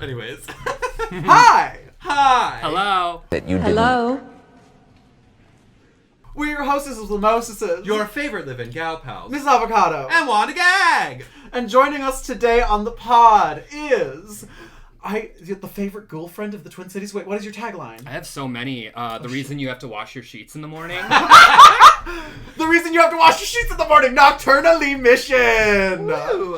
Anyways. Hi! Hi! Hello. Hello. We're your hostesses with Mimosas. Your favorite live-in gal pals. Mrs. Avocado. And Wanda Gag! And joining us today on the pod is... the favorite ghoul friend of the Twin Cities. Wait, what is your tagline? I have so many. The reason you have to wash your sheets in the morning. The reason you have to wash your sheets in the morning. Nocturna Lee Mission. Woo!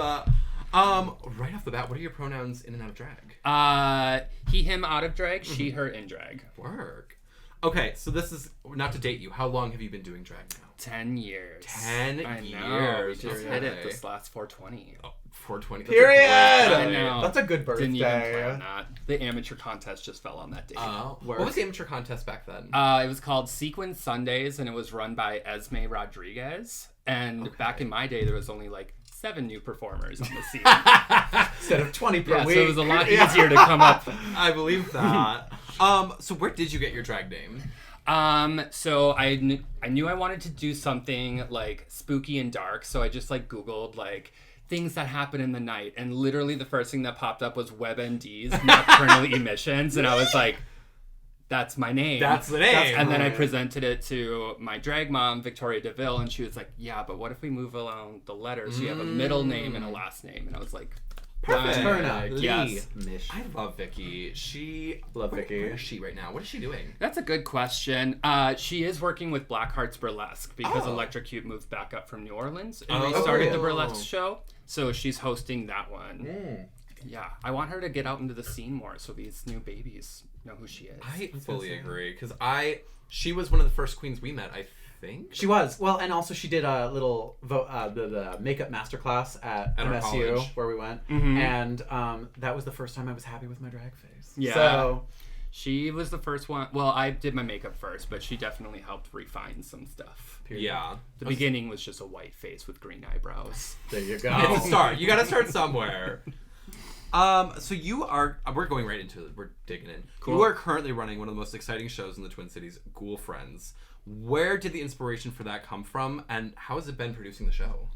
Right off the bat, what are your pronouns in and out of drag? He, him out of drag, she, her in drag. Work. Okay, so this is, not to date you, how long have you been doing drag now? 10 years. 10 I years. know. We just hit it Okay. this last 420. Oh, 420. Period. I know. That's a good birthday. Didn't even plan that. The amateur contest just fell on that day. What was the amateur contest back then? It was called Sequin Sundays, and it was run by Esme Rodriguez. And back in my day, there was only like 7 new performers on the scene. Instead of 20 per Yeah, week. so it was a lot easier to come up. I believe that. So where did you get your drag name? So I knew I wanted to do something like spooky and dark, so I just like Googled like things that happen in the night, and literally the first thing that popped up was WebMD's Nocturna Lee Missions, and I was like, that's my name. That's the name. And then I presented it to my drag mom, Victoria DeVille, and she was like, yeah, but what if we move along the letters? So you have a middle name and a last name. And I was like, Perfect. Nocturna Lee Yes. I love Vicky. Love Vicky. Where is she right now? What is she doing? That's a good question. She is working with Black Hearts Burlesque because Electrocute moved back up from New Orleans and restarted the burlesque show. So she's hosting that one. Yeah, I want her to get out into the scene more so these new babies know who she is. I fully agree because she was one of the first queens we met. I think She was. Well, and also she did a little the makeup masterclass at our MSU college. where we went. Mm-hmm. And that was the first time I was happy with my drag face. Yeah. So She was the first one. Well, I did my makeup first, but she definitely helped refine some stuff. Yeah. The beginning was just a white face with green eyebrows. there you go. It's a start. You got to start somewhere. So you are. We're going right into it. We're digging in. Cool. You are currently running one of the most exciting shows in the Twin Cities, Ghoulfriends. Where did the inspiration for that come from, and how has it been producing the show?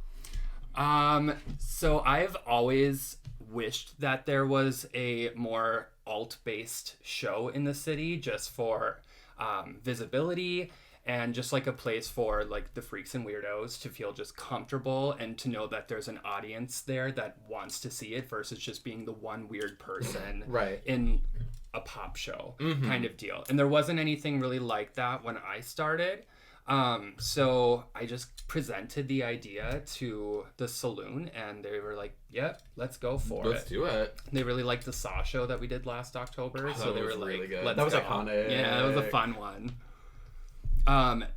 So I've always wished that there was a more alt-based show in the city just for visibility and just like a place for like the freaks and weirdos to feel just comfortable and to know that there's an audience there that wants to see it versus just being the one weird person Right. in a pop show kind of deal. And there wasn't anything really like that when I started. So I just presented the idea to the saloon and they were like, yep, let's go for it. Let's do it. They really liked the Saw show that we did last October. So that they were was like, really good. let's That was go. iconic. Yeah, that was a fun one.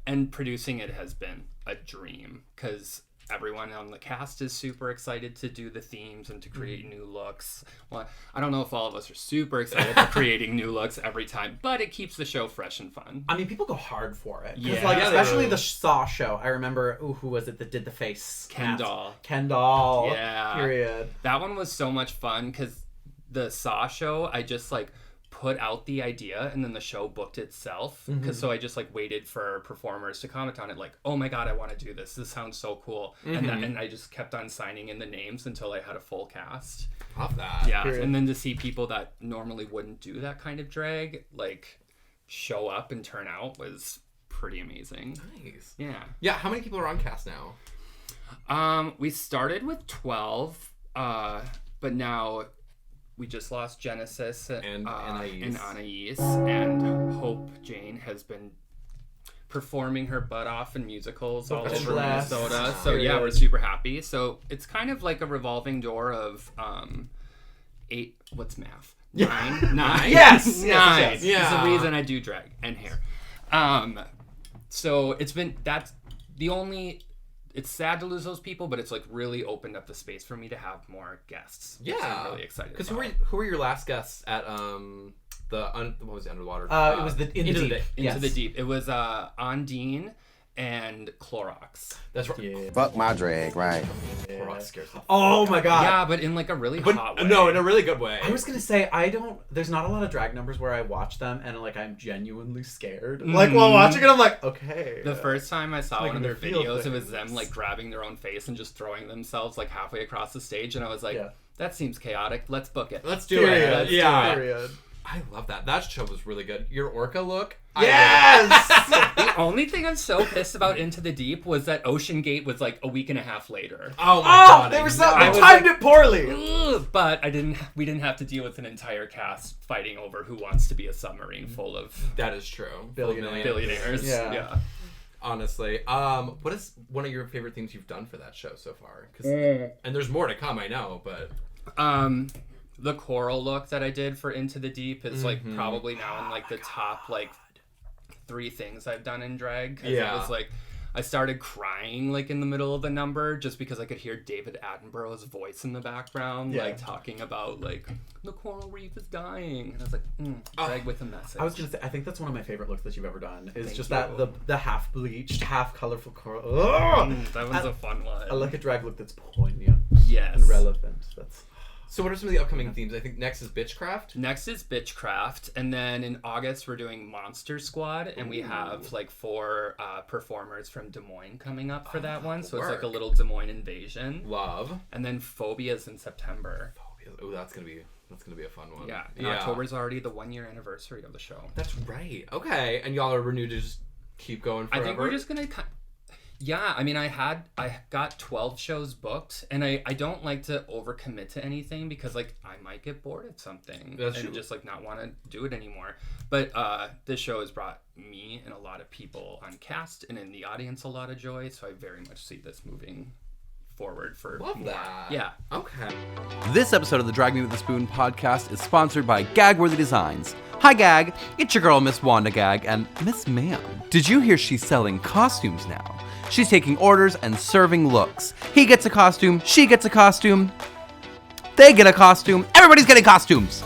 And producing it has been a dream because everyone on the cast is super excited to do the themes and to create new looks. Well, I don't know if all of us are super excited for creating new looks every time, but it keeps the show fresh and fun. I mean, people go hard for it. 'Cause, Yeah. like, Yeah, especially they do. the Saw show. I remember, who was it that did the face? Ken mask? Doll. Ken Doll. Yeah. Period. That one was so much fun because the Saw show, I just like put out the idea and then the show booked itself. So I just like waited for performers to comment on it like, oh my God, I want to do this. This sounds so cool. And I just kept on signing in the names until I had a full cast. Love that. Yeah. Period. And then to see people that normally wouldn't do that kind of drag, like show up and turn out was pretty amazing. Nice. Yeah. Yeah. How many people are on cast now? We started with 12, but now we just lost Genesis And Anais. and Hope Jane has been performing her butt off in musicals all over Bless. Minnesota. So yeah, we're super happy. So it's kind of like a revolving door of 8. What's math? 9. Yes! Nine. Yes. Yeah. It's the reason I do drag and hair. So that's the only. It's sad to lose those people, but it's like really opened up the space for me to have more guests. Yeah. Which I'm really excited. Because about. who were your last guests at what was it, Underwater? It was Into Yes. the Deep. It was Ondine and Clorox. That's right. Yeah. Fuck my drag, right? Clorox scares the Oh my God. Yeah, but in like a really hot way. No, in a really good way. I was gonna say there's not a lot of drag numbers where I watch them and like I'm genuinely scared. Like while watching it, I'm like, okay. The first time I saw Like one of in their the field videos, it was things. them like grabbing their own face and just throwing themselves like halfway across the stage, and I was like, Yeah. that seems chaotic. Let's book it. Let's do Period. it. Let's Yeah. Period. I love that. That show was really good. Your orca look. Yes! The only thing I'm so pissed about Into the Deep was that Ocean Gate was like a week and a half later. Oh my god. They were so I they was timed it poorly. Ugh, but we didn't have to deal with an entire cast fighting over who wants to be a submarine full of That is true. billionaires. Yeah. Honestly, what is one of your favorite things you've done for that show so far? And there's more to come, I know, but The coral look that I did for Into the Deep is like probably now in like the top like 3 things I've done in drag. Yeah. It was like I started crying like in the middle of the number just because I could hear David Attenborough's voice in the background, like talking about like the coral reef is dying. And I was like, drag with a message. I was gonna say, I think that's one of my favorite looks that you've ever done. Is Thank just you. that the half bleached, half colorful coral. Ugh! That was a fun one. I like a drag look that's poignant Yes. and relevant. That's so what are some of the upcoming themes? I think next is Bitchcraft. Next is Bitchcraft, and then in August we're doing Monster Squad, and we have like 4 performers from Des Moines coming up for that one, so it's like a little Des Moines invasion. Love. And then Phobias in September. Oh, that's gonna be a fun one. Yeah, and October's already the 1-year anniversary of the show. That's right. Okay, and y'all are renewed to just keep going forever. I think we're just gonna. Yeah, I mean, I got 12 shows booked, and I don't like to overcommit to anything because like I might get bored of something and just like not want to do it anymore. But this show has brought me and a lot of people on cast and in the audience a lot of joy, so I very much see this moving forward for Love more. that. Yeah. Okay. This episode of the Drag Me With a Spoon podcast is sponsored by Gagworthy Designs. Hi Gag, it's your girl Miss Wanda Gag, and Miss Ma'am, did you hear she's selling costumes now? She's taking orders and serving looks. He gets a costume, she gets a costume, they get a costume, everybody's getting costumes!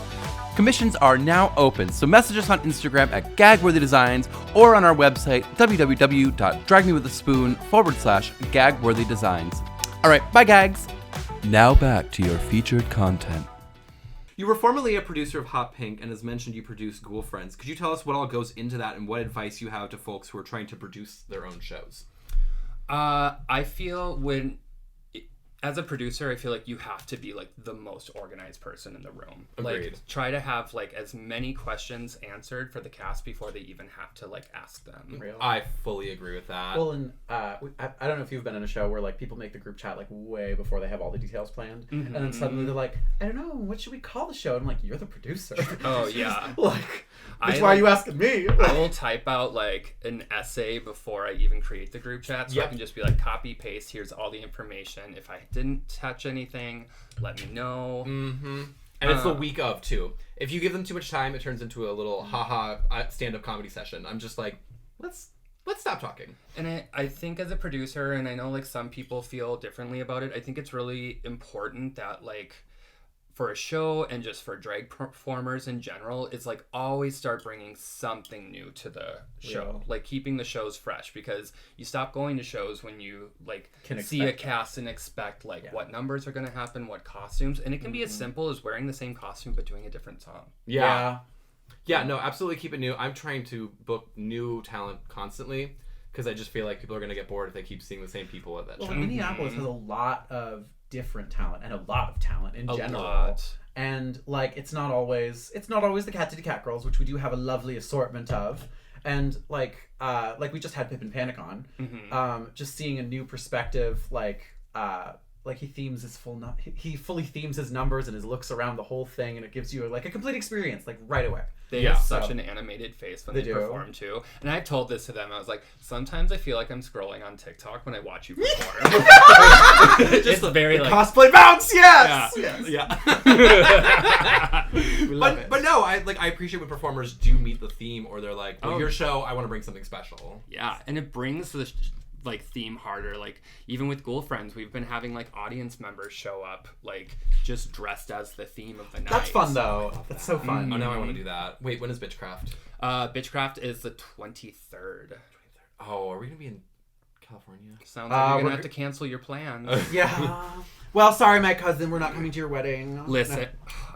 Commissions are now open, so message us on Instagram at Gagworthy Designs or on our website www.dragmewithaspoon/Gagworthy Designs. Alright, bye gags! Now back to your featured content. You were formerly a producer of Hot Pink, and as mentioned, you produce Ghoulfriends. Could you tell us what all goes into that and what advice you have to folks who are trying to produce their own shows? I feel as a producer, I feel like you have to be like the most organized person in the room. Agreed. Like try to have like as many questions answered for the cast before they even have to like ask them. real. I fully agree with that. Well, and I don't know if you've been in a show where like people make the group chat like way before they have all the details planned, and then suddenly they're like, I don't know, what should we call the show? And I'm like, you're the producer. Oh yeah. Like, that's why are you asking me? I will type out like an essay before I even create the group chat, so I can just be like, copy paste. Here's all the information. If I didn't touch anything, let me know. Mm-hmm. And it's the week of too. If you give them too much time, it turns into a little haha stand-up comedy session. I'm just like, let's stop talking. And I think as a producer, and I know like some people feel differently about it, I think it's really important that like for a show and just for drag performers in general, it's like always start bringing something new to the show. Like keeping the shows fresh, because you stop going to shows when you like see a cast and expect like what numbers are going to happen, what costumes, and it can be as simple as wearing the same costume but doing a different song. Yeah, no, absolutely keep it new. I'm trying to book new talent constantly because I just feel like people are going to get bored if they keep seeing the same people at that show. Minneapolis has a lot of different talent and a lot of talent in general. Lot. And like it's not always the Cat City Cat Girls, which we do have a lovely assortment of. And like we just had Pip and Panic on. Just seeing a new perspective, like he themes his he fully themes his numbers and his looks around the whole thing, and it gives you like a complete experience like right away. They have such an animated face when they perform too. And I told this to them. I was like, sometimes I feel like I'm scrolling on TikTok when I watch you perform. Just very like cosplay bounce, yes. Yeah. We love it. But no, I appreciate when performers do meet the theme, or they're like, well, your show, I want to bring something special. Yeah, and it brings the like theme harder. Like even with Ghoulfriends, we've been having like audience members show up like just dressed as the theme of the night. That's fun though. That's so fun. Oh, now I want to do that. Wait, when is Bitchcraft? Bitchcraft is the 23rd. Oh, are we gonna be in California? Sounds like you're gonna have to cancel your plans. Yeah. Well, sorry, my cousin, we're not coming to your wedding. Listen,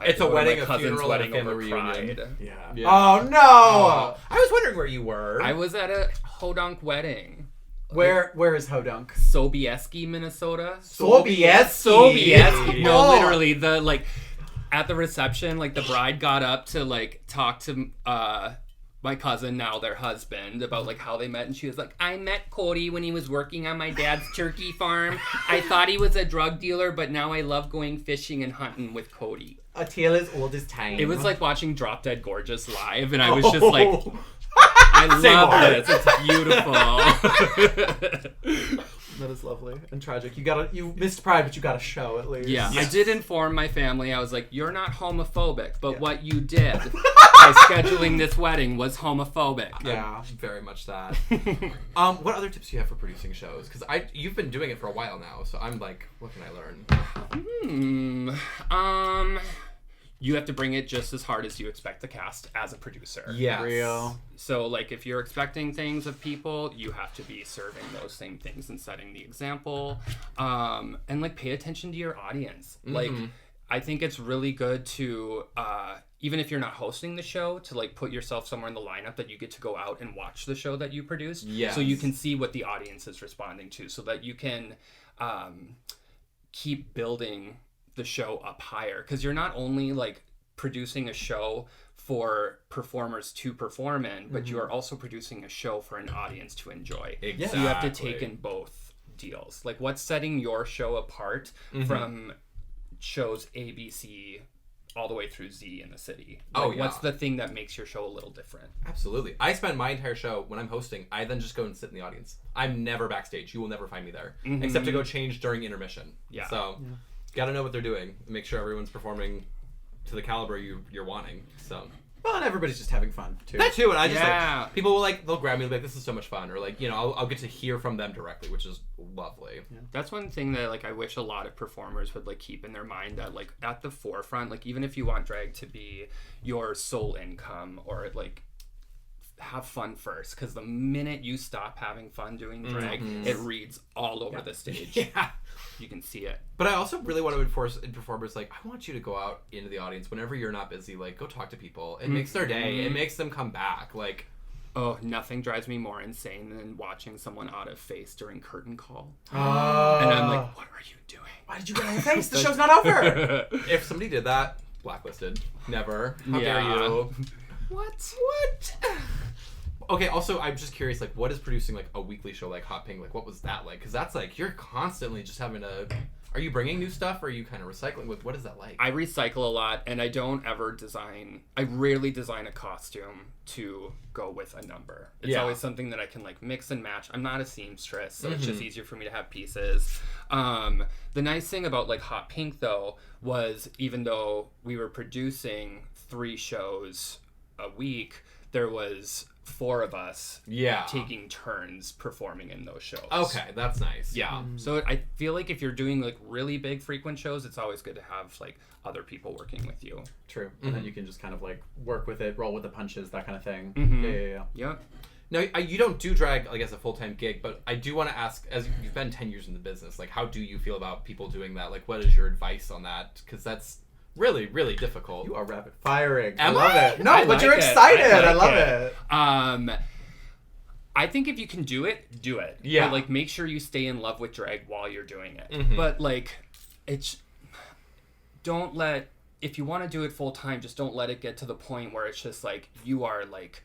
It's a wedding, a cousin's funeral, wedding and a over family reunion. Pride. Yeah. Oh no! Oh, I was wondering where you were. I was at a Hodonk wedding. Where is Hodunk? Sobieski, Minnesota. Sobieski. No, literally at the reception, like the bride got up to like talk to my cousin, now their husband, about like how they met, and she was like, I met Cody when he was working on my dad's turkey farm. I thought he was a drug dealer, but now I love going fishing and hunting with Cody. A tale as old as time. It was like watching Drop Dead Gorgeous live, and I was just like, I love this. It's beautiful. That is lovely and tragic. You missed Pride, but you got a show at least. Yeah, yes. I did inform my family. I was like, you're not homophobic, but what you did by scheduling this wedding was homophobic. Yeah, very much that. What other tips do you have for producing shows? Because you've been doing it for a while now, so I'm like, what can I learn? You have to bring it just as hard as you expect the cast as a producer. Yes. Real. So, like, if you're expecting things of people, you have to be serving those same things and setting the example. And, like, pay attention to your audience. Mm-hmm. Like, I think it's really good to, even if you're not hosting the show, to, like, put yourself somewhere in the lineup that you get to go out and watch the show that you produced. Yes. So you can see what the audience is responding to, so that you can keep building the show up higher, because you're not only like producing a show for performers to perform in, but you are also producing a show for an audience to enjoy. Exactly. So you have to take in both deals. Like, what's setting your show apart from shows A, B, C, all the way through Z in the city? Like, what's the thing that makes your show a little different? Absolutely. I spend my entire show, when I'm hosting, I then just go and sit in the audience. I'm never backstage. You will never find me there, except to go change during intermission. Yeah. So gotta know what they're doing. Make sure everyone's performing to the caliber you're wanting. So. Well, and everybody's just having fun too. That too, and I just like, people will like, they'll grab me and be like, this is so much fun, or like, you know, I'll get to hear from them directly, which is lovely. Yeah. That's one thing that like I wish a lot of performers would like keep in their mind, that like at the forefront, like even if you want drag to be your sole income, or like have fun first, because the minute you stop having fun doing drag, it reads all over the stage. Yeah. You can see it. But I also really want to enforce in performers, like, I want you to go out into the audience whenever you're not busy, like, go talk to people. It makes their day. It makes them come back. Like, oh, nothing drives me more insane than watching someone out of face during curtain call. And I'm like, what are you doing? Why did you get out of face? The show's not over. If somebody did that, blacklisted. Never. How dare you? What? Okay, also, I'm just curious, like, what is producing, like, a weekly show like Hot Pink? Like, what was that like? Because that's, like, you're constantly just having to... Are you bringing new stuff, or are you kind of recycling? What is that like? I recycle a lot, and I don't ever design... I rarely design a costume to go with a number. It's always something that I can, like, mix and match. I'm not a seamstress, so it's just easier for me to have pieces. The nice thing about, like, Hot Pink, though, was even though we were producing 3 shows a week, there was 4 of us taking turns performing in those shows. Okay, that's nice. Yeah. So I feel like if you're doing like really big frequent shows, it's always good to have like other people working with you. True. And then you can just kind of like work with it, roll with the punches, that kind of thing. Yeah. Now, you don't do drag, like, as a full-time gig, but I do want to ask, as you've been 10 years in the business, like, how do you feel about people doing that? Like, what is your advice on that? Because that's really, really difficult. You are rapid firing. I love it. No, I but like you're it. excited. I love it. I think if you can do it, do it. Yeah. But, like, make sure you stay in love with drag while you're doing it. But, like, don't let, if you want to do it full time, just don't let it get to the point where it's just, like, you are, like,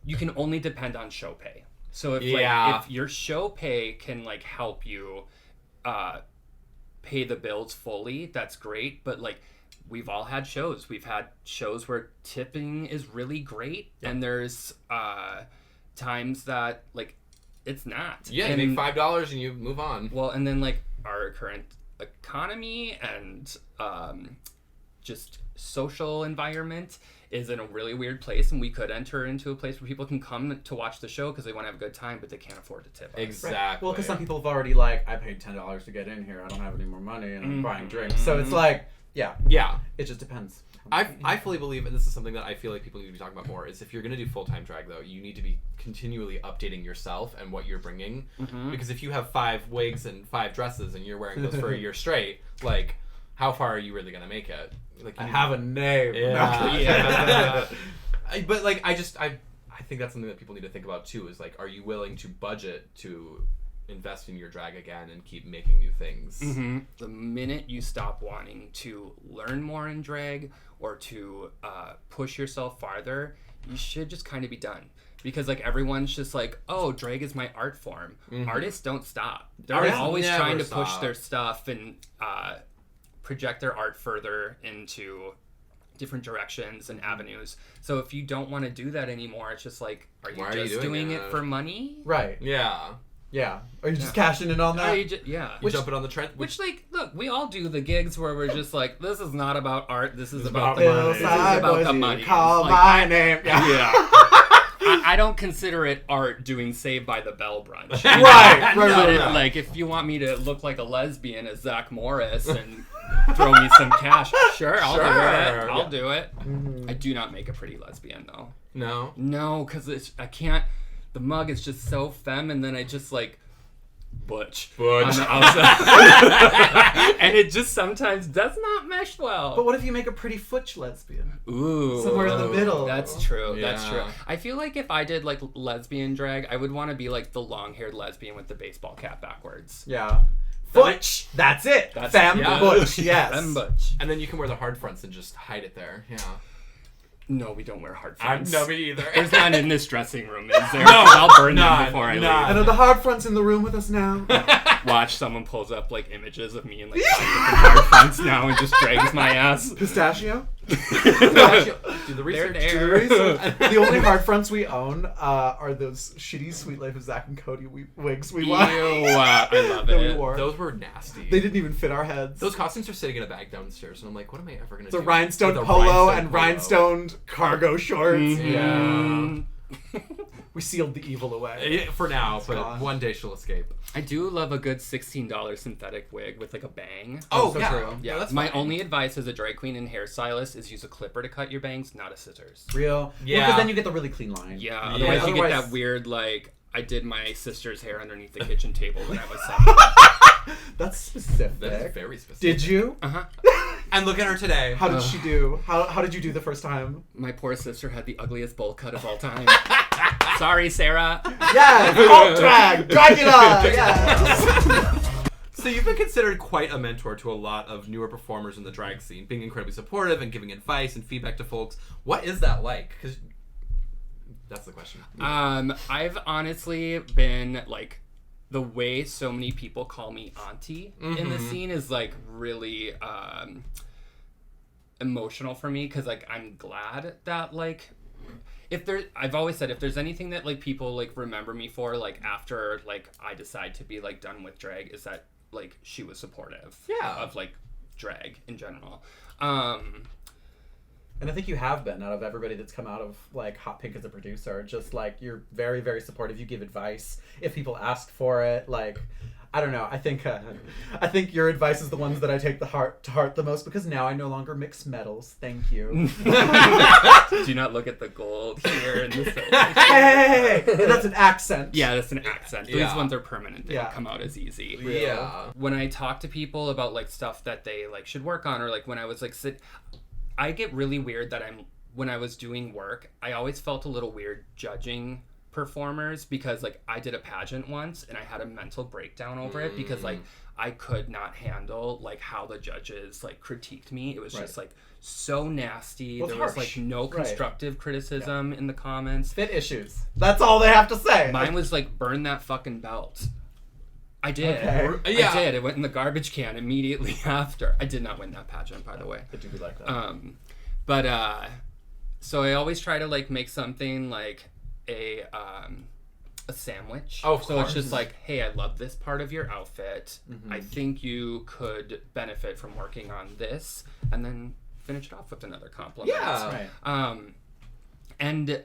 you can only depend on show pay. So if if your show pay can like help you pay the bills fully, that's great. But like, we've all had shows. We've had shows where tipping is really great, and there's times that like it's not. Yeah, you make $5 and you move on. Well, and then like our current economy and just social environment is in a really weird place, and we could enter into a place where people can come to watch the show because they want to have a good time, but they can't afford to tip us. Exactly. Right. Well, because some people have already like, I paid $10 to get in here. I don't have any more money, and I'm buying drinks. So it's like, yeah, it just depends. I fully believe, and this is something that I feel like people need to be talking about more, is if you're going to do full-time drag, though, you need to be continually updating yourself and what you're bringing. Because if you have 5 wigs and 5 dresses and you're wearing those for a year straight, like, how far are you really going to make it? Like, I have a name. Yeah. But like, I I think that's something that people need to think about too. Is like, are you willing to budget to invest in your drag again and keep making new things? Mm-hmm. The minute you stop wanting to learn more in drag or to push yourself farther, you should just kind of be done. Because like everyone's just like, oh, drag is my art form. Artists don't stop. They're always trying to push their stuff and project their art further into different directions and avenues. So if you don't want to do that anymore, it's just like, are you just doing it for money? Right. Yeah. Yeah. Are you just cashing in on that? You jumping on the trend. Which, like, look, we all do the gigs where we're just like, this is not about art. This is about the money. This is about the money. Call like, my name. Yeah. I don't consider it art doing Saved by the Bell brunch. Right. Like, if you want me to look like a lesbian as Zach Morris and throw me some cash, sure, I'll do it. I'll do it. I do not make a pretty lesbian, though. No? No, because I can't. The mug is just so femme, and then I just like butch. On the outside. And it just sometimes does not mesh well. But what if you make a pretty futch lesbian? Ooh. Somewhere in the middle. That's true. Yeah. That's true. I feel like if I did like lesbian drag, I would want to be like the long-haired lesbian with the baseball cap backwards. Yeah. Futch. That's it. That's Femme butch. Yes. Femme butch. And then you can wear the hard fronts and just hide it there. Yeah. No, we don't wear hard fronts. No, me either. There's none in this dressing room, is there? No, I'll burn them before I leave. And are the hard fronts in the room with us now? Watch someone pulls up like images of me in like 5 different hard fronts now and just drags my ass. Pistachio? Do the research. The only hard fronts we own are those shitty Sweet Life of Zach and Cody wigs we wore. I love that we it. wore. Those were nasty. They didn't even fit our heads. Those costumes are sitting in a bag downstairs, and I'm like, what am I ever gonna do? The rhinestone with a polo and polo? rhinestoned cargo shorts. Yeah. We sealed the evil away. For now, but gone. one day she'll escape. I do love a good $16 synthetic wig with like a bang. Oh, so yeah. true. Yeah, No, that's my fine. only advice as a drag queen and hairstylist is use a clipper to cut your bangs, not a scissors. Real. Yeah. Because then you get the really clean line. Yeah, Yeah. otherwise you get Otherwise- that weird like I did my sister's hair underneath the kitchen table when I was 7. That's specific. That is very specific. Did you? And look at her today. How did she do? How did you do the first time? My poor sister had the ugliest bowl cut of all time. Sorry, Sarah. Yes! Alt drag! Dragula! Yes! So you've been considered quite a mentor to a lot of newer performers in the drag scene, being incredibly supportive and giving advice and feedback to folks. What is that like? Because that's the question. I've honestly been like, the way so many people call me auntie in the scene is like really emotional for me, because like I'm glad that like I've always said if there's anything that like people like remember me for like after like I decide to be like done with drag, is that like she was supportive of like drag in general. And I think you have been, out of everybody that's come out of like Hot Pink as a producer. Just like you're very, very supportive. You give advice if people ask for it. Like, I don't know. I think your advice is the ones that I take to heart the most, because now I no longer mix metals. Thank you. Do not look at the gold here in the Hey, that's an accent. Yeah, that's an accent. These Yeah. ones are permanent. They Yeah. don't come out as easy. Yeah. When I talk to people about like stuff that they like should work on, or like when I was like I get really weird that when I was doing work, I always felt a little weird judging performers, because like I did a pageant once and I had a mental breakdown over it, because like I could not handle like how the judges like critiqued me. It was just like so nasty. Well, there was harsh. like no constructive criticism in the comments. Fit issues. That's all they have to say. Mine was like, burn that fucking belt. I did. Okay. Yeah. I did. It went in the garbage can immediately after. I did not win that pageant, by the way. I do be like that. But so I always try to like make something like a sandwich. Oh, of so course. it's just like, hey, I love this part of your outfit. I think you could benefit from working on this, and then finish it off with another compliment. Yeah. Right. And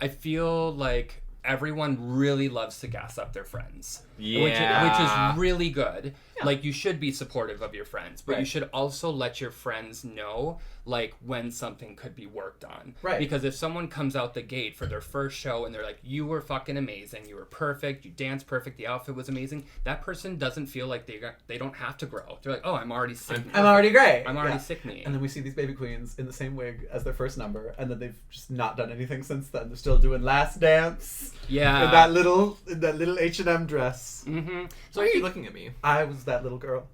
I feel like everyone really loves to gas up their friends. Yeah. Which is really good. Like, you should be supportive of your friends, but you Right. should also let your friends know like when something could be worked on. Right. Because if someone comes out the gate for their first show and they're like, you were fucking amazing, you were perfect, you danced perfect, the outfit was amazing, that person doesn't feel like they don't have to grow. They're like, oh, I'm already sick. I'm already great. I'm already sick me. And then we see these baby queens in the same wig as their first number, and then they've just not done anything since then. They're still doing Last Dance. Yeah. In that little H&M dress. Mm-hmm. So why are you looking at me? I was that little girl.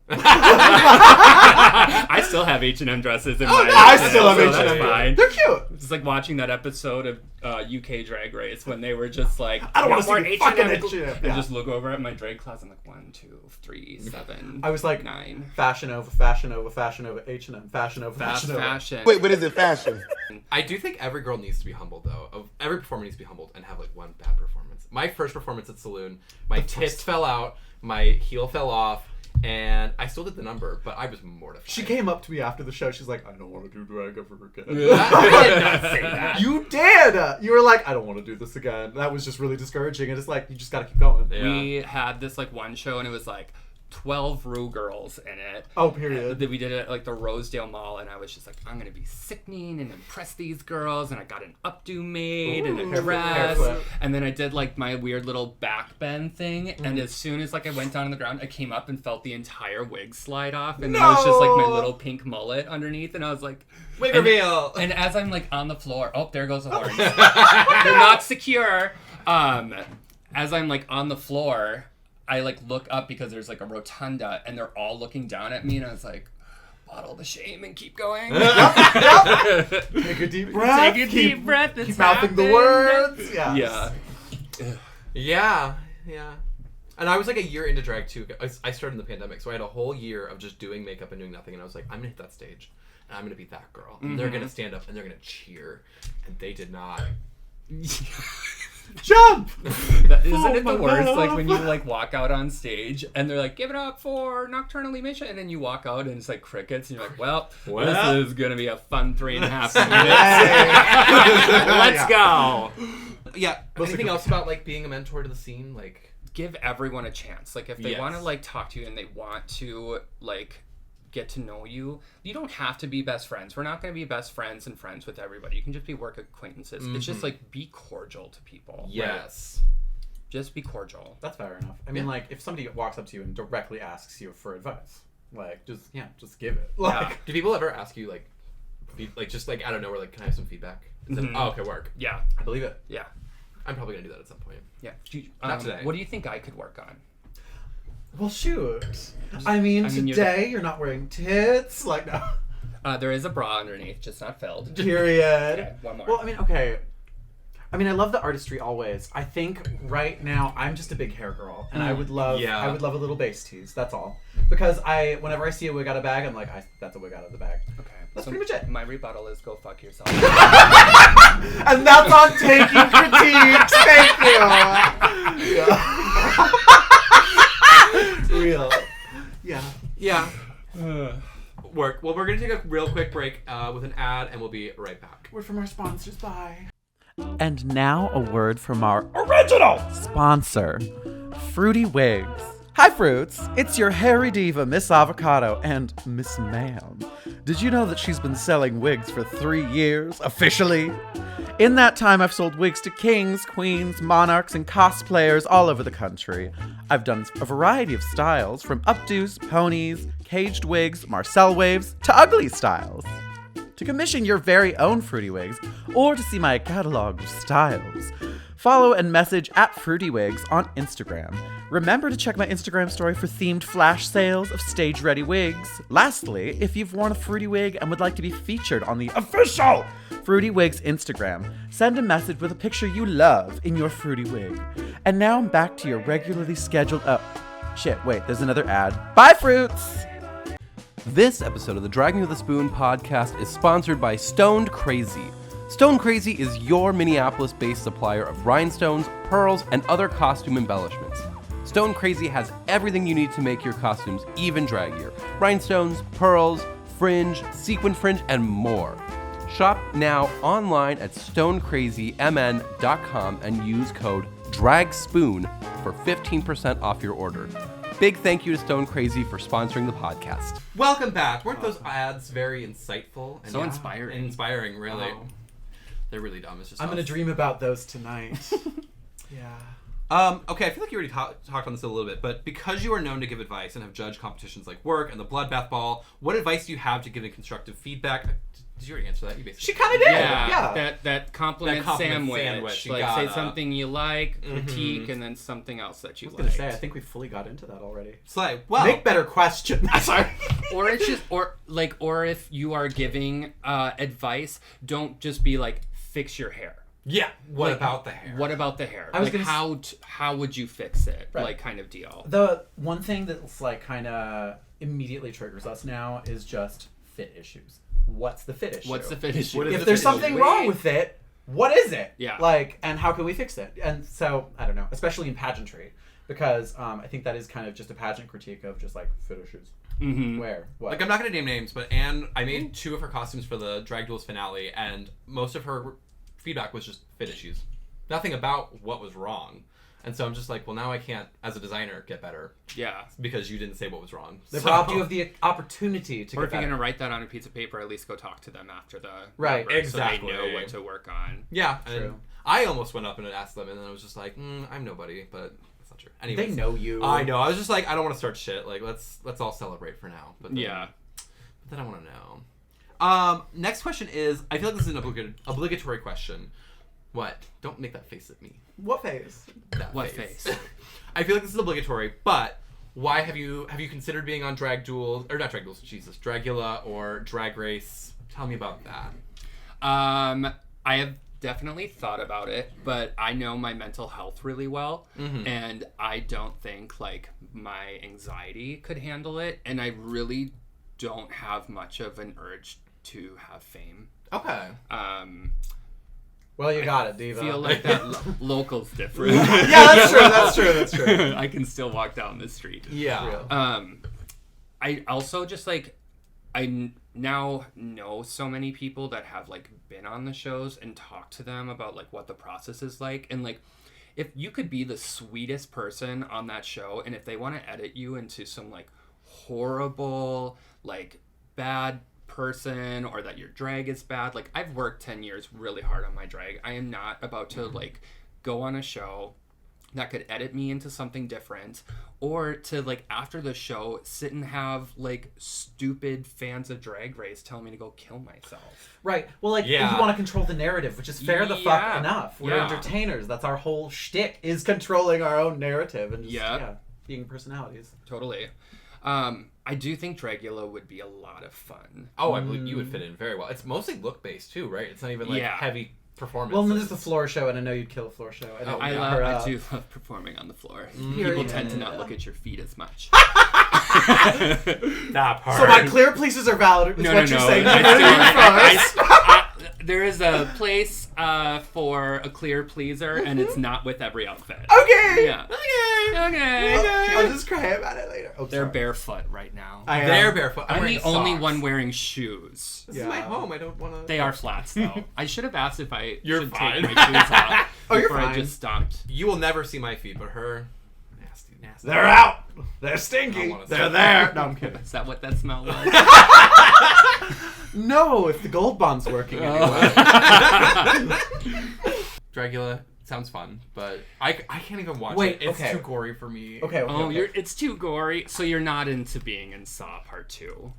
I still have H&M dresses in my. I still have so H&M. that's fine. They're cute. It's like watching that episode of UK Drag Race when they were just like, I don't want to more see fucking H&M. And just look over at my drag closet. I'm like, 1, 2, 3, 7. I was like 9. Fashion over, fashion over, fashion over, H&M, fashion over, Fast fashion over. fashion. Wait, but is it fashion? I do think every girl needs to be humbled, though. Every performer needs to be humbled and have like one bad performance. My first performance at Saloon, my tits fell out, my heel fell off, and I still did the number, but I was mortified. She came up to me after the show. She's like, I don't want to do drag ever again. I did not say that. You did! You were like, I don't want to do this again. That was just really discouraging. And it's like, you just got to keep going. Yeah. We had this like one show and it was like 12 Rue girls in it. Oh, period. We did it at like the Rosedale Mall, and I was just like, I'm gonna be sickening and impress these girls, and I got an updo made and a Hair dress, flip. and then I did like my weird little back bend thing, and as soon as like I went down on the ground, I came up and felt the entire wig slide off, and it was just like my little pink mullet underneath, and I was like, Wig reveal! and as I'm like on the floor, oh, there goes the horns. They're not secure. As I'm like on the floor, I like look up because there's like a rotunda and they're all looking down at me, and I was like, bottle the shame and keep going. Take a deep breath. Take a deep breath. It's Keep mouthing the happened. words. Yeah. Yeah. And I was like a year into drag too. I started in the pandemic, so I had a whole year of just doing makeup and doing nothing, and I was like, I'm gonna hit that stage, and I'm gonna be that girl. And they're gonna stand up and they're gonna cheer, and they did not. Jump! Isn't it the worst? Like when you like walk out on stage and they're like, give it up for Nocturna Lee Mission, and then you walk out and it's like crickets, and you're like, well, this is gonna be a fun 3.5 minutes. Let's go. Yeah. Anything else about like being a mentor to the scene? Like, give everyone a chance. Like if they Yes. want to like talk to you and they want to like get to know you, you don't have to be best friends. We're not going to be best friends and friends with everybody. You can just be work acquaintances. It's just like be cordial to people. yes. Just be cordial. That's fair enough. I mean, like, if somebody walks up to you and directly asks you for advice, like, just give it. Like, Do people ever ask you like just like out of nowhere, like, can I have some feedback? And then, oh, okay, work. Yeah. I believe it. Yeah. I'm probably gonna do that at some point. Yeah. Not today. What do you think I could work on? Well, shoot. I mean, you're today you're not wearing tits. Like, no. There is a bra underneath, just not filled. Period. Okay, one more. Well, I mean, okay. I mean, I love the artistry always. I think right now I'm just a big hair girl, and I would love a little base tease. That's all. Because whenever I see a wig out of bag, I'm like, that's a wig out of the bag. Okay. That's pretty much it. My rebuttal is go fuck yourself. And that's on taking critiques. Thank you. Yeah. Real. Yeah. Yeah. Work. Well, we're gonna take a real quick break with an ad, and we'll be right back. Word from our sponsors. Bye. And now a word from our original sponsor, Fruity Wigs. Hi, Fruits. It's your hairy diva, Miss Avocado, and Miss Ma'am. Did you know that she's been selling wigs for 3 years, officially? In that time, I've sold wigs to kings, queens, monarchs, and cosplayers all over the country. I've done a variety of styles, from updos, ponies, caged wigs, Marcel waves, to ugly styles. To commission your very own Fruity Wigs, or to see my catalog of styles, follow and message at Fruity Wigs on Instagram. Remember to check my Instagram story for themed flash sales of stage-ready wigs. Lastly, if you've worn a Fruity Wig and would like to be featured on the official Fruity Wigs Instagram, send a message with a picture you love in your Fruity Wig. And now back to your regularly scheduled... there's another ad. Bye, Fruits! This episode of the Dragging with a Spoon podcast is sponsored by Stoned Crazy. Stoned Crazy is your Minneapolis-based supplier of rhinestones, pearls, and other costume embellishments. Stoned Crazy has everything you need to make your costumes even draggier. Rhinestones, pearls, fringe, sequin fringe, and more. Shop now online at stonedcrazymn.com and use code DRAGSPOON for 15% off your order. Big thank you to Stone Crazy for sponsoring the podcast. Welcome back. Weren't those ads very insightful? And So inspiring. Inspiring, really. Oh. They're really dumb. It's just I'm us. gonna dream about those tonight. Yeah. Okay, I feel like you already talked on this a little bit, but because you are known to give advice and have judged competitions like Work and the Bloodbath Ball, what advice do you have to giving constructive feedback? Did you already answer that? You basically. She kind of did. Yeah. That compliment sandwich. You Like, gotta. say something you like, critique, and then something else that you I was like. gonna say, I think we fully got into that already. Slay. Well, Make better questions. Sorry. Or it's just, or if you are giving advice, don't just be like, fix your hair. yeah. What Like, about the hair? What about the hair? I was Like, gonna how would you fix it? Right. Like, kind of deal. The one thing that's like kind of immediately triggers us now is just fit issues. What's the fit issue? What's the fit issue? What is If the there's fit something issue? wrong with it, what is it? Yeah. Like, and how can we fix it? And so, I don't know, especially in pageantry, because I think that is kind of just a pageant critique of just like fit issues. Mm-hmm. Where? What? Like, I'm not gonna name names, but Anne, I made 2 of her costumes for the Drag Duels finale, and most of her feedback was just fit issues. Nothing about what was wrong. And so I'm just like, well, now I can't, as a designer, get better Yeah. because you didn't say what was wrong. They So- robbed you of the opportunity to Or get if you're better. gonna write that on a piece of paper, at least go talk to them after the Right, number exactly. so they know what to work on. Yeah, and True. I almost went up and asked them, and then I was just like, I'm nobody, but that's not true. Anyways, They know you. I know. I was just like, I don't want to start shit. Like, let's all celebrate for now. But then, Yeah. But then I want to know. Next question is, I feel like this is an obligatory question. What? Don't make that face at me. What phase? That What face? I feel like this is obligatory, but why have you considered being on Drag Duels, or not Drag Duels, Jesus, Dragula or Drag Race? Tell me about that. I have definitely thought about it, but I know my mental health really well, and I don't think like my anxiety could handle it, and I really don't have much of an urge to have fame. Okay. Well, you got it, Diva. I feel like that local's different. Yeah, that's true. That's true. That's true. I can still walk down the street. Yeah. Real. I also just like now know so many people that have like been on the shows and talked to them about like what the process is like, and like if you could be the sweetest person on that show, and if they want to edit you into some like horrible like bad person, or that your drag is bad, like I've worked 10 years really hard on my drag. I am not about to like go on a show that could edit me into something different, or to like after the show sit and have like stupid fans of Drag Race tell me to go kill myself. Right. Well, like, Yeah. you want to control the narrative, which is fair the fuck Yeah. enough. We're Yeah. entertainers. That's our whole shtick, is controlling our own narrative and just, Yeah. being personalities. Totally. I do think Dragula would be a lot of fun. Oh, I believe you would fit in very well. It's mostly look based too, right? It's not even like Yeah. heavy performance. Well, this is a floor show, and I know you'd kill a floor show. I know I you got her up. do love performing on the floor. Period. People tend to not look at your feet as much. that part. So my clear pleases are valid. Is No, what no, you're no. saying. You heard it first. There is a place for a clear pleaser, and it's not with every outfit. Okay. Yeah. Okay. Okay. I'll just cry about it later. Oh, They're sorry. barefoot right now. I am. They're barefoot. I'm I'm wearing the only socks. one wearing shoes. This is my home. I don't want to. They are flats, though. I should have asked if I You're should fine. take my shoes off Oh, you're before I fine. just stomped. You will never see my feet, but her, nasty. They're out. They're I stinky. wanna They're see. there. No, I'm kidding. Is that what that smell was? No, if the gold bond's working anyway. Dragula sounds fun, but I can't even watch Wait, it. It's okay. too gory for me. Okay. Oh, it's too gory. So you're not into being in Saw Part 2.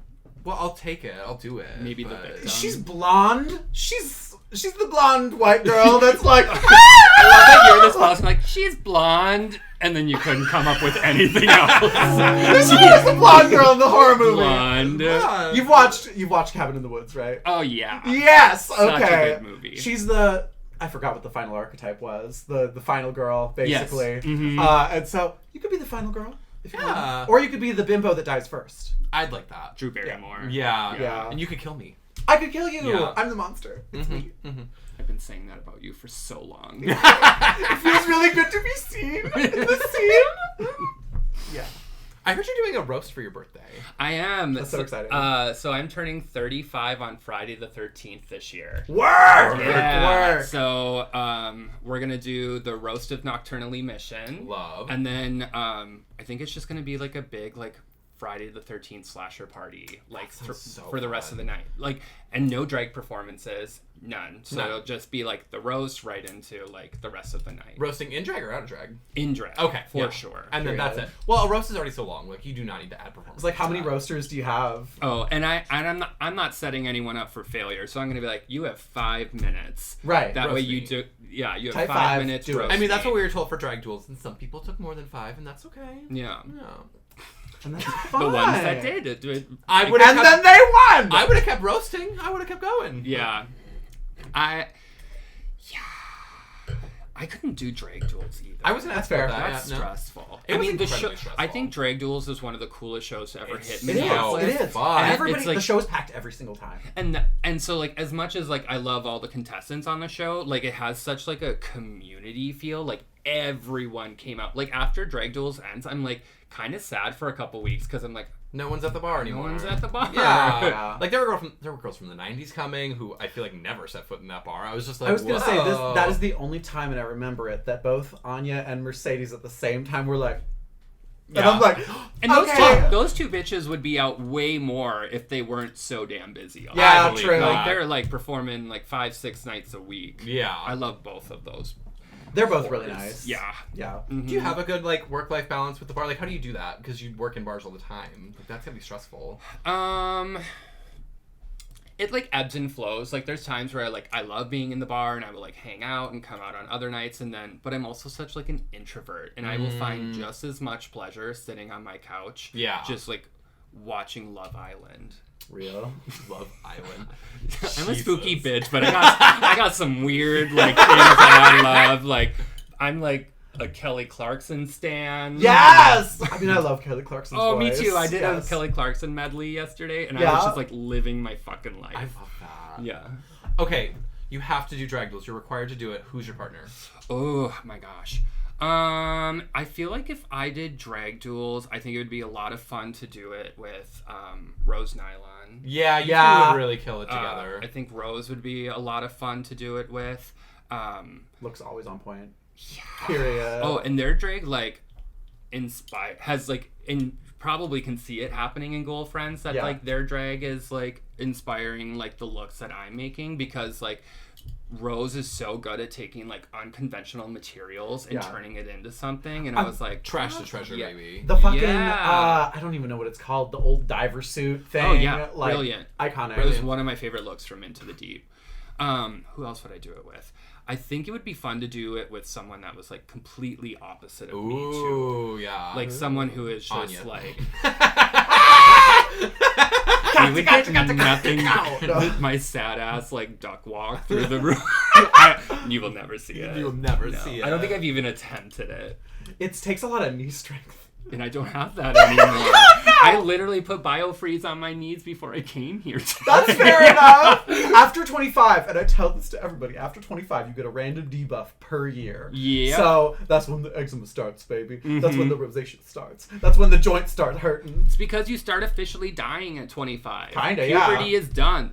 Well, I'll take it. I'll do it. Maybe the but- victim. She's blonde. She's the blonde white girl that's like. I love that you're this person like, she's blonde, and then you couldn't come up with anything else. She is the blonde girl in the horror movie. Blonde. Yeah. You've watched Cabin in the Woods, right? Oh, yeah. Yes. Such a Okay. good movie. She's the. I forgot what the final archetype was. The final girl, basically. Yes. Mhm. And so you could be the final girl if you Yeah. want, or you could be the bimbo that dies first. I'd like that. Drew Barrymore. Yeah. Yeah. And you could kill me. I could kill you. Yeah. I'm the monster. It's me. I've been saying that about you for so long. It feels really good to be seen in the scene. Yeah. I heard you're doing a roast for your birthday. I am. That's so exciting. So I'm turning 35 on Friday the 13th this year. Work! Yeah. So we're going to do the roast of Nocturna Lee Mission. Love. And then I think it's just going to be like a big like Friday the 13th slasher party like for the rest of the night. Like, and no drag performances. None. So it'll just be like the roast right into like the rest of the night. Roasting in drag or out of drag? In drag. Okay. For sure. And then that's it. Well, a roast is already so long. Like, you do not need to add performance. It's like, how many roasters do you have? Oh, and I'm not setting anyone up for failure. So I'm gonna be like, you have 5 minutes. Right. That way you Roasting. do. Yeah, you have Type 5 5, minutes. do it. roasting. I mean, that's what we were told for drag duels, and some people took more than 5, and that's okay. Yeah. And that's fine. The ones that did it. And then they won! I would have kept roasting. I would have kept going. Yeah. I couldn't do drag duels either. I was gonna ask That's fair. about that. That's yeah, no. stressful. It was the incredibly stressful. I think drag duels is one of the coolest shows to ever hit It me. is. It is. fun. Everybody, It's like- the show's packed every single time. And so like as much as like I love all the contestants on the show, like it has such like a community feel. Like everyone came out. Like after drag duels ends, I'm like kind of sad for a couple weeks because I'm like, No one's at the bar no anymore. one's at the bar. Yeah. Like there were girls from the 90s coming who I feel like never set foot in that bar. I was just like, I was going to say, whoa. that is the only time, and I remember it, that both Anya and Mercedes at the same time were like... Yeah. And I'm like, And okay. those two bitches would be out way more if they weren't so damn busy. Yeah, I believe true. that. Like they're like performing like 5-6 nights a week. Yeah. I love both of those. They're both really nice. Yeah. Yeah. Do you have a good like work-life balance with the bar? Like, how do you do that? Because you work in bars all the time. Like, that's gonna be stressful. It like ebbs and flows. Like there's times where I love being in the bar and I will like hang out and come out on other nights, and then but I'm also such like an introvert, and I will find just as much pleasure sitting on my couch. Yeah. Just like watching Love Island. Real. Love Island. I'm a spooky bitch, but I got some weird like things that I love. Like I'm like a Kelly Clarkson stan. Yes! I mean, I love Kelly Clarkson's Oh, voice. me too. I did a Yes. Kelly Clarkson medley yesterday, and I Yeah? was just like living my fucking life. I love that. Yeah. Okay, you have to do drag duels. You're required to do it. Who's your partner? Oh my gosh. I feel like if I did drag duels, I think it would be a lot of fun to do it with Rose Nylon. Yeah, you Yeah. would really kill it together. I think Rose would be a lot of fun to do it with. Looks always on point. Period. Oh, and their drag like has like probably can see it happening in Ghoulfriends that Yeah. like their drag is like inspiring like the looks that I'm making, because like Rose is so good at taking like unconventional materials and Yeah. turning it into something, and I was like, Trash to treasure, Yeah. baby. The fucking, Yeah. I don't even know what it's called, the old diver suit thing. Oh yeah, like, brilliant. Iconic. It was one of my favorite looks from Into the Deep. Who else would I do it with? I think it would be fun to do it with someone that was like completely opposite of me too. Ooh, yeah. Like someone who is just Anya. like we would get nothing with my sad ass like duck walk through the room. You will never see it. You will never No. see it. I don't think I've even attempted it. It takes a lot of knee strength. And I don't have that anymore. I literally put biofreeze on my knees before I came here today. That's fair enough. After 25, and I tell this to everybody, after 25, you get a random debuff per year. Yeah. So that's when the eczema starts, baby. That's when the rosacea starts. That's when the joints start hurting. It's because you start officially dying at 25. Kinda, yeah. Puberty is done.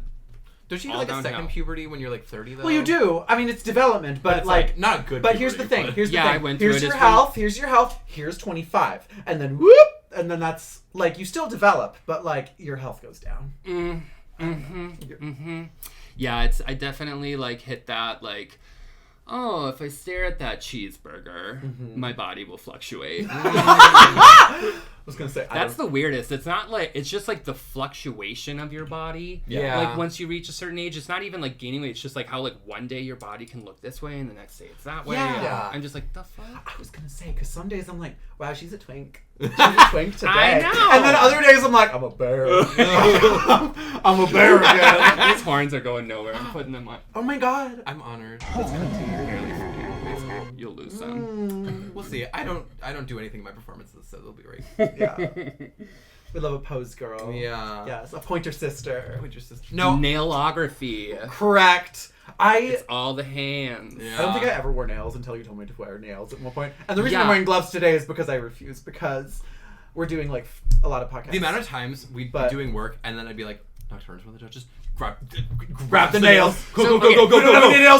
Don't you get all like a downhill. second puberty when you're like 30 though? Well, you do. I mean, it's development, but it's like not a good. But here's the puberty, thing. but- Here's the Yeah, thing. I went through Here's it your as health. Here's your health. Here's 25, and then whoop, and then that's like you still develop, but like your health goes down. Yeah, I definitely like hit that like, oh, if I stare at that cheeseburger, my body will fluctuate. I was gonna say That's the weirdest. It's not like, it's just like the fluctuation of your body. Yeah. Like once you reach a certain age, it's not even like gaining weight. It's just like how like one day your body can look this way and the next day it's that way. Yeah. And I'm just like, the fuck? I was gonna say, because some days I'm like, wow, she's a twink. She's a twink today. I know. And then other days I'm like, I'm a bear. I'm a bear again. These horns are going nowhere. I'm putting them on. Oh my god. I'm honored. You'll lose some. We'll see. I don't do anything in my performances, so they'll be great. Yeah. We love a pose girl. Yeah. Yes, a pointer sister. With your sister. No. Nailography. Correct. It's all the hands. Yeah. I don't think I ever wore nails until you told me to wear nails at one point. And the reason Yeah. I'm wearing gloves today is because I refuse, because we're doing like a lot of podcasts. The amount of times we'd be doing work and then I'd be like, Nocturna's one of the judges. Grab the nails. Go, nails.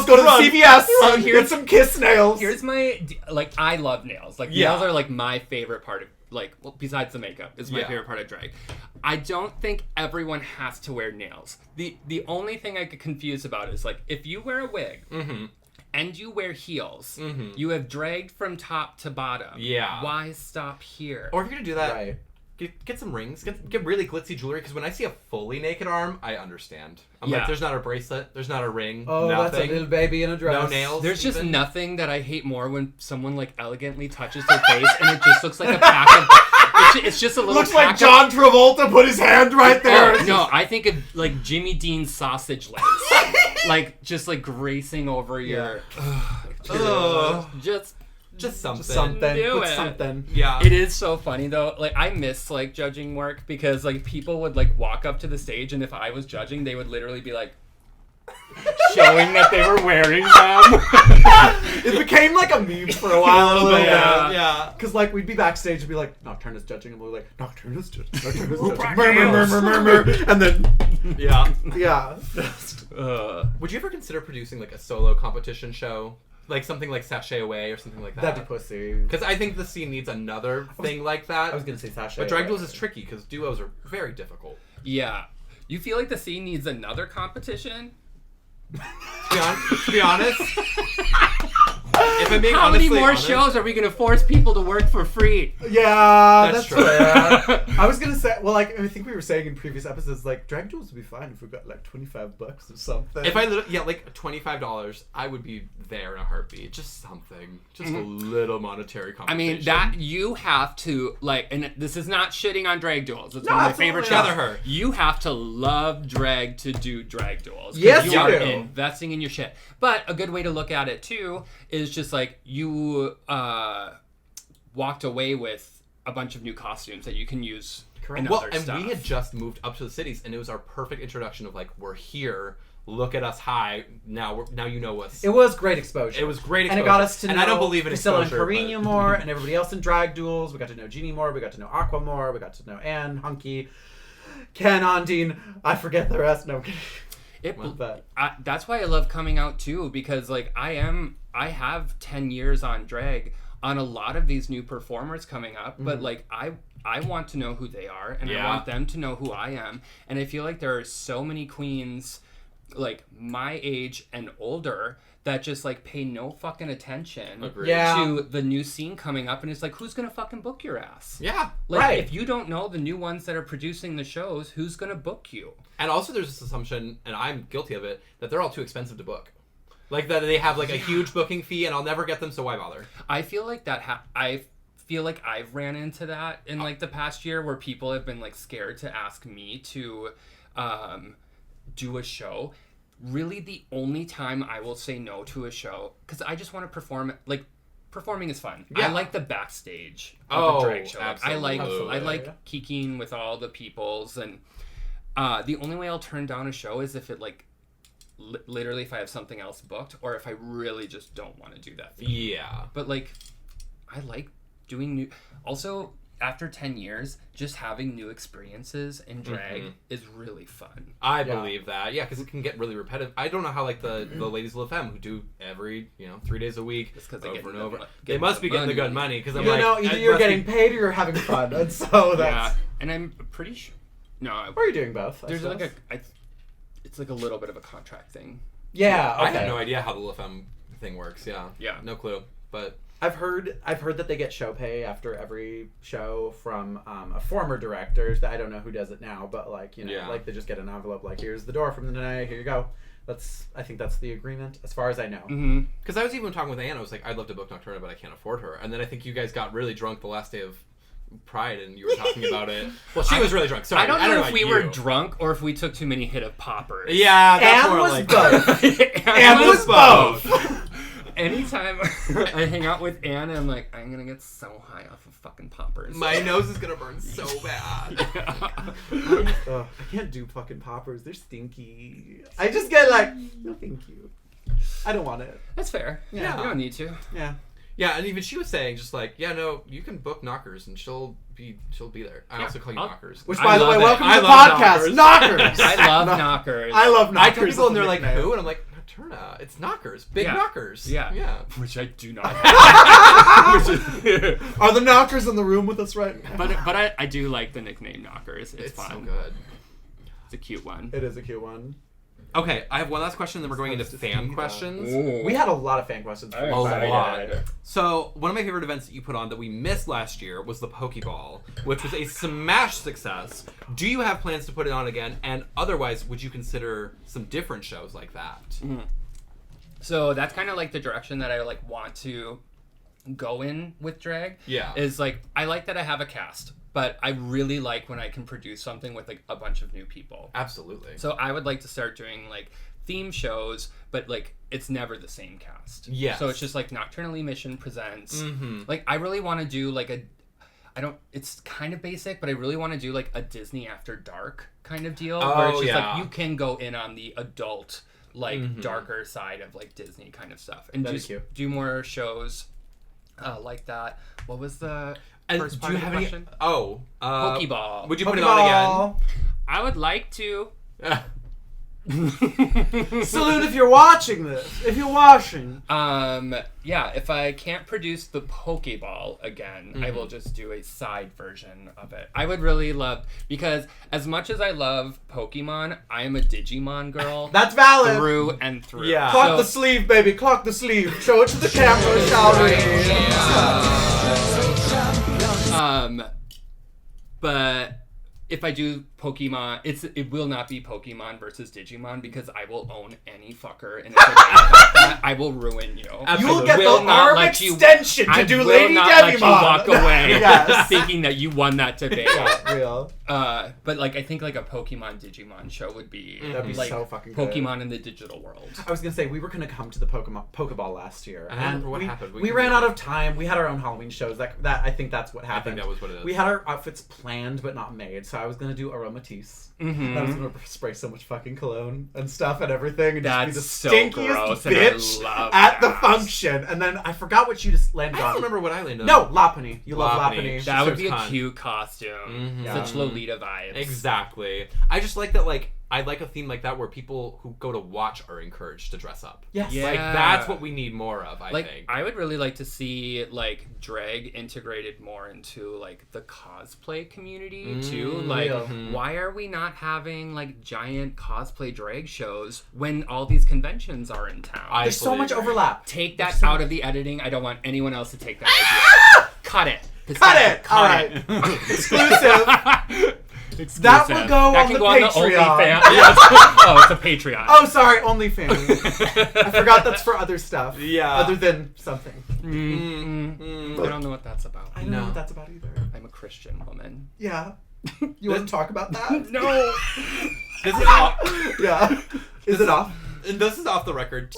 Go to the CVS. So Get some Kiss nails. Here's my like. I love nails. Like nails are like my favorite part of besides the makeup is my favorite part of drag. I don't think everyone has to wear nails. The only thing I get confused about is like if you wear a wig. And you wear heels. You have dragged from top to bottom. Yeah. Why stop here? Or if you're gonna do that, get some rings. Get really glitzy jewelry. Because when I see a fully naked arm, I understand. I'm like, there's not a bracelet. There's not a ring. Oh, nothing. That's a little baby in a dress. No nails. There's just nothing that I hate more when someone like elegantly touches their face and it just looks like a pack of. It's just a little. Looks like John Travolta put his hand right there. No, I think of like Jimmy Dean's sausage legs, like just like gracing over your. Just something. Something. Yeah. It is so funny though. Like I miss like judging work because like people would like walk up to the stage and if I was judging, they would literally be like showing that they were wearing them. It became like a meme for a while. A little bit. Yeah. Because like we'd be backstage and be like, Nocturna's judging, and we're like, Nocturna's judging. Murmur. And then yeah. Would you ever consider producing like a solo competition show? Like something like Sashay Away or something like that. That'd be pussy. Because I think the scene needs another thing like that. I was gonna say Sashay. But drag duels is tricky because duos are very difficult. Yeah. You feel like the scene needs another competition? To be honest, if I'm being how many more honest, shows are we going to force people to work for free? Yeah, that's true. Fair. I was gonna say, well, like I think we were saying in previous episodes, like drag duels would be fine if we got like $25 or something. If I like $25, I would be there in a heartbeat. Just something, just a little monetary compensation. I mean, that you have to like, and this is not shitting on drag duels. It's No, one of my absolutely favorite not. shows. You have to love drag to do drag duels. Yes, you you are do. investing in your shit. But a good way to look at it too is just like you walked away with a bunch of new costumes that you can use in other stuff. We had just moved up to the cities, and it was our perfect introduction of like, we're here. Look at us high. Now you know us. It was great exposure. It was great And exposure. it got us to know I don't believe in Priscilla exposure. and Carina more, and everybody else in drag duels. We got to know Jeannie more. We got to know Aqua more. We got to know Anne, Hunky, Ken, Ondine. I forget the rest. No, I'm kidding. That's why I love coming out too, because like I have 10 years on drag on a lot of these new performers coming up, but like I want to know who they are, and I want them to know who I am, and I feel like there are so many queens like my age and older that just like pay no fucking attention to the new scene coming up, and it's like, who's gonna fucking book your ass? Yeah, like if you don't know the new ones that are producing the shows, who's gonna book you? And also there's this assumption, and I'm guilty of it, that they're all too expensive to book. Like that they have like a huge booking fee, and I'll never get them, so why bother? I feel like I feel like I've ran into that in like the past year where people have been like scared to ask me to do a show. Really the only time I will say no to a show, because I just want to perform. Like performing is fun. I like the backstage of a drag show. Like, I like kikiing with all the peoples, and the only way I'll turn down a show is if it like literally if I have something else booked, or if I really just don't want to do that thing. Yeah. But like I like doing new. Also, after 10 years, just having new experiences in drag is really fun. I believe that. Yeah, because it can get really repetitive. I don't know how like the ladies of La Femme who do every 3 days a week over and over. They must be getting the good money, because I'm either you're getting paid or you're having fun, and so that's and I'm pretty sure. No, or you're doing both. There's like it's like a little bit of a contract thing. Yeah, okay. I have no idea how the La Femme thing works. Yeah, no clue. But I've heard that they get show pay after every show from a former director. I don't know who does it now, but like like they just get an envelope like, here's the door from the night, here you go. I think that's the agreement as far as I know. Because I was even talking with Anne, I was like, I'd love to book Nocturna, but I can't afford her. And then I think you guys got really drunk the last day of Pride, and you were talking about it. Well, she was really drunk. Sorry, I don't know if we were drunk or if we took too many hit of poppers. Yeah, that's Anne more was like both. Anne was both. Anytime I hang out with Anne, I'm like, I'm gonna get so high off of fucking poppers. My nose is gonna burn so bad. I can't do fucking poppers. They're stinky. I just get like, no, thank you. I don't want it. That's fair. Yeah, you don't need to. Yeah. Yeah, and even she was saying just like, yeah, no, you can book Knockers and she'll be there. I also call you Knockers. Which, by the way, love it. welcome I to the love podcast, Knockers. I love Knockers. I love Knockers. I tell people and they're like, who? And I'm like, Nocturna. It's Knockers. Big Knockers. Yeah. Yeah. Which I do not. Are the Knockers in the room with us right now? But I do like the nickname Knockers. It's fun. so good. It's a cute one. It is a cute one. Okay, I have one last question, then we're going into fan questions. Ooh. We had a lot of fan questions. I'm A excited. lot. So, one of my favorite events that you put on that we missed last year was the Pokeball, which was a smash success. Do you have plans to put it on again? And otherwise, would you consider some different shows like that? So that's kind of like the direction that I like want to go in with drag. Yeah. Is like I like that I have a cast, but I really like when I can produce something with like a bunch of new people. Absolutely. So I would like to start doing like theme shows, but like it's never the same cast. Yes. So it's just like Nocturna Lee Mission presents. Mm-hmm. Like I really want to do like it's kind of basic, but I really want to do like a Disney After Dark kind of deal where it's just like you can go in on the adult like darker side of like Disney kind of stuff and That'd just be cute. do more shows like that. What was the And first do part you of the have any? question? Pokeball. Would you Pokeball. put it on I would like to. again? Salute if you're watching this. If you're watching. Yeah, if I can't produce the Pokeball again, I will just do a side version of it. I would really love, because as much as I love Pokemon, I am a Digimon girl. That's valid. Through and through. Yeah. Clock the sleeve, baby. Clock the sleeve. Show it to the camera, shall we? But if I do Pokemon, it will not be Pokemon versus Digimon because I will own any fucker, and if it's about that, I will ruin you. You will I get will the not arm let you- extension to I do will Lady not let you Devimon. walk away Yes. thinking that you won that debate. Yeah, real. But like I think like a Pokemon Digimon show would be That'd be like so fucking good. Pokemon in the digital world. I was gonna say we were gonna come to the Pokeball last year, I don't and remember what happened. We ran out of time. We had our own Halloween shows. That I think that's what I happened. think that was what it is. We had our outfits planned but not made, so I was gonna do aromatisse. I was gonna spray so much fucking cologne and stuff and everything, and That's just so be the stinkiest gross, and I bitch love at the that. function. And then I forgot what you just landed I don't on. remember what I landed on. No, Lapini. You love Lapini. Lapini. That so would be a cunt. cute costume. Such Lolita vibes. Exactly. I just like that. Like I like a theme like that where people who go to watch are encouraged to dress up. Yes. Yeah. Like that's what we need more of. I Like think. I would really like to see like drag integrated more into like the cosplay community too. Like why are we not having like giant cosplay drag shows when all these conventions are in town? There's so much agree. overlap. Take that out of the editing. I don't want anyone else to take that idea. Cut it. Cut it. All right. Exclusive. Exclusive. That will go that on can the go on the Patreon. OnlyFans. Oh, it's a Patreon. Oh, sorry, OnlyFans. I forgot that's for other stuff. Yeah. Other than something. I don't know what that's about. I don't know what that's about either. I'm a Christian woman. Yeah. You want to talk about that? No. This is off. Yeah. Is it off? And this is off the record.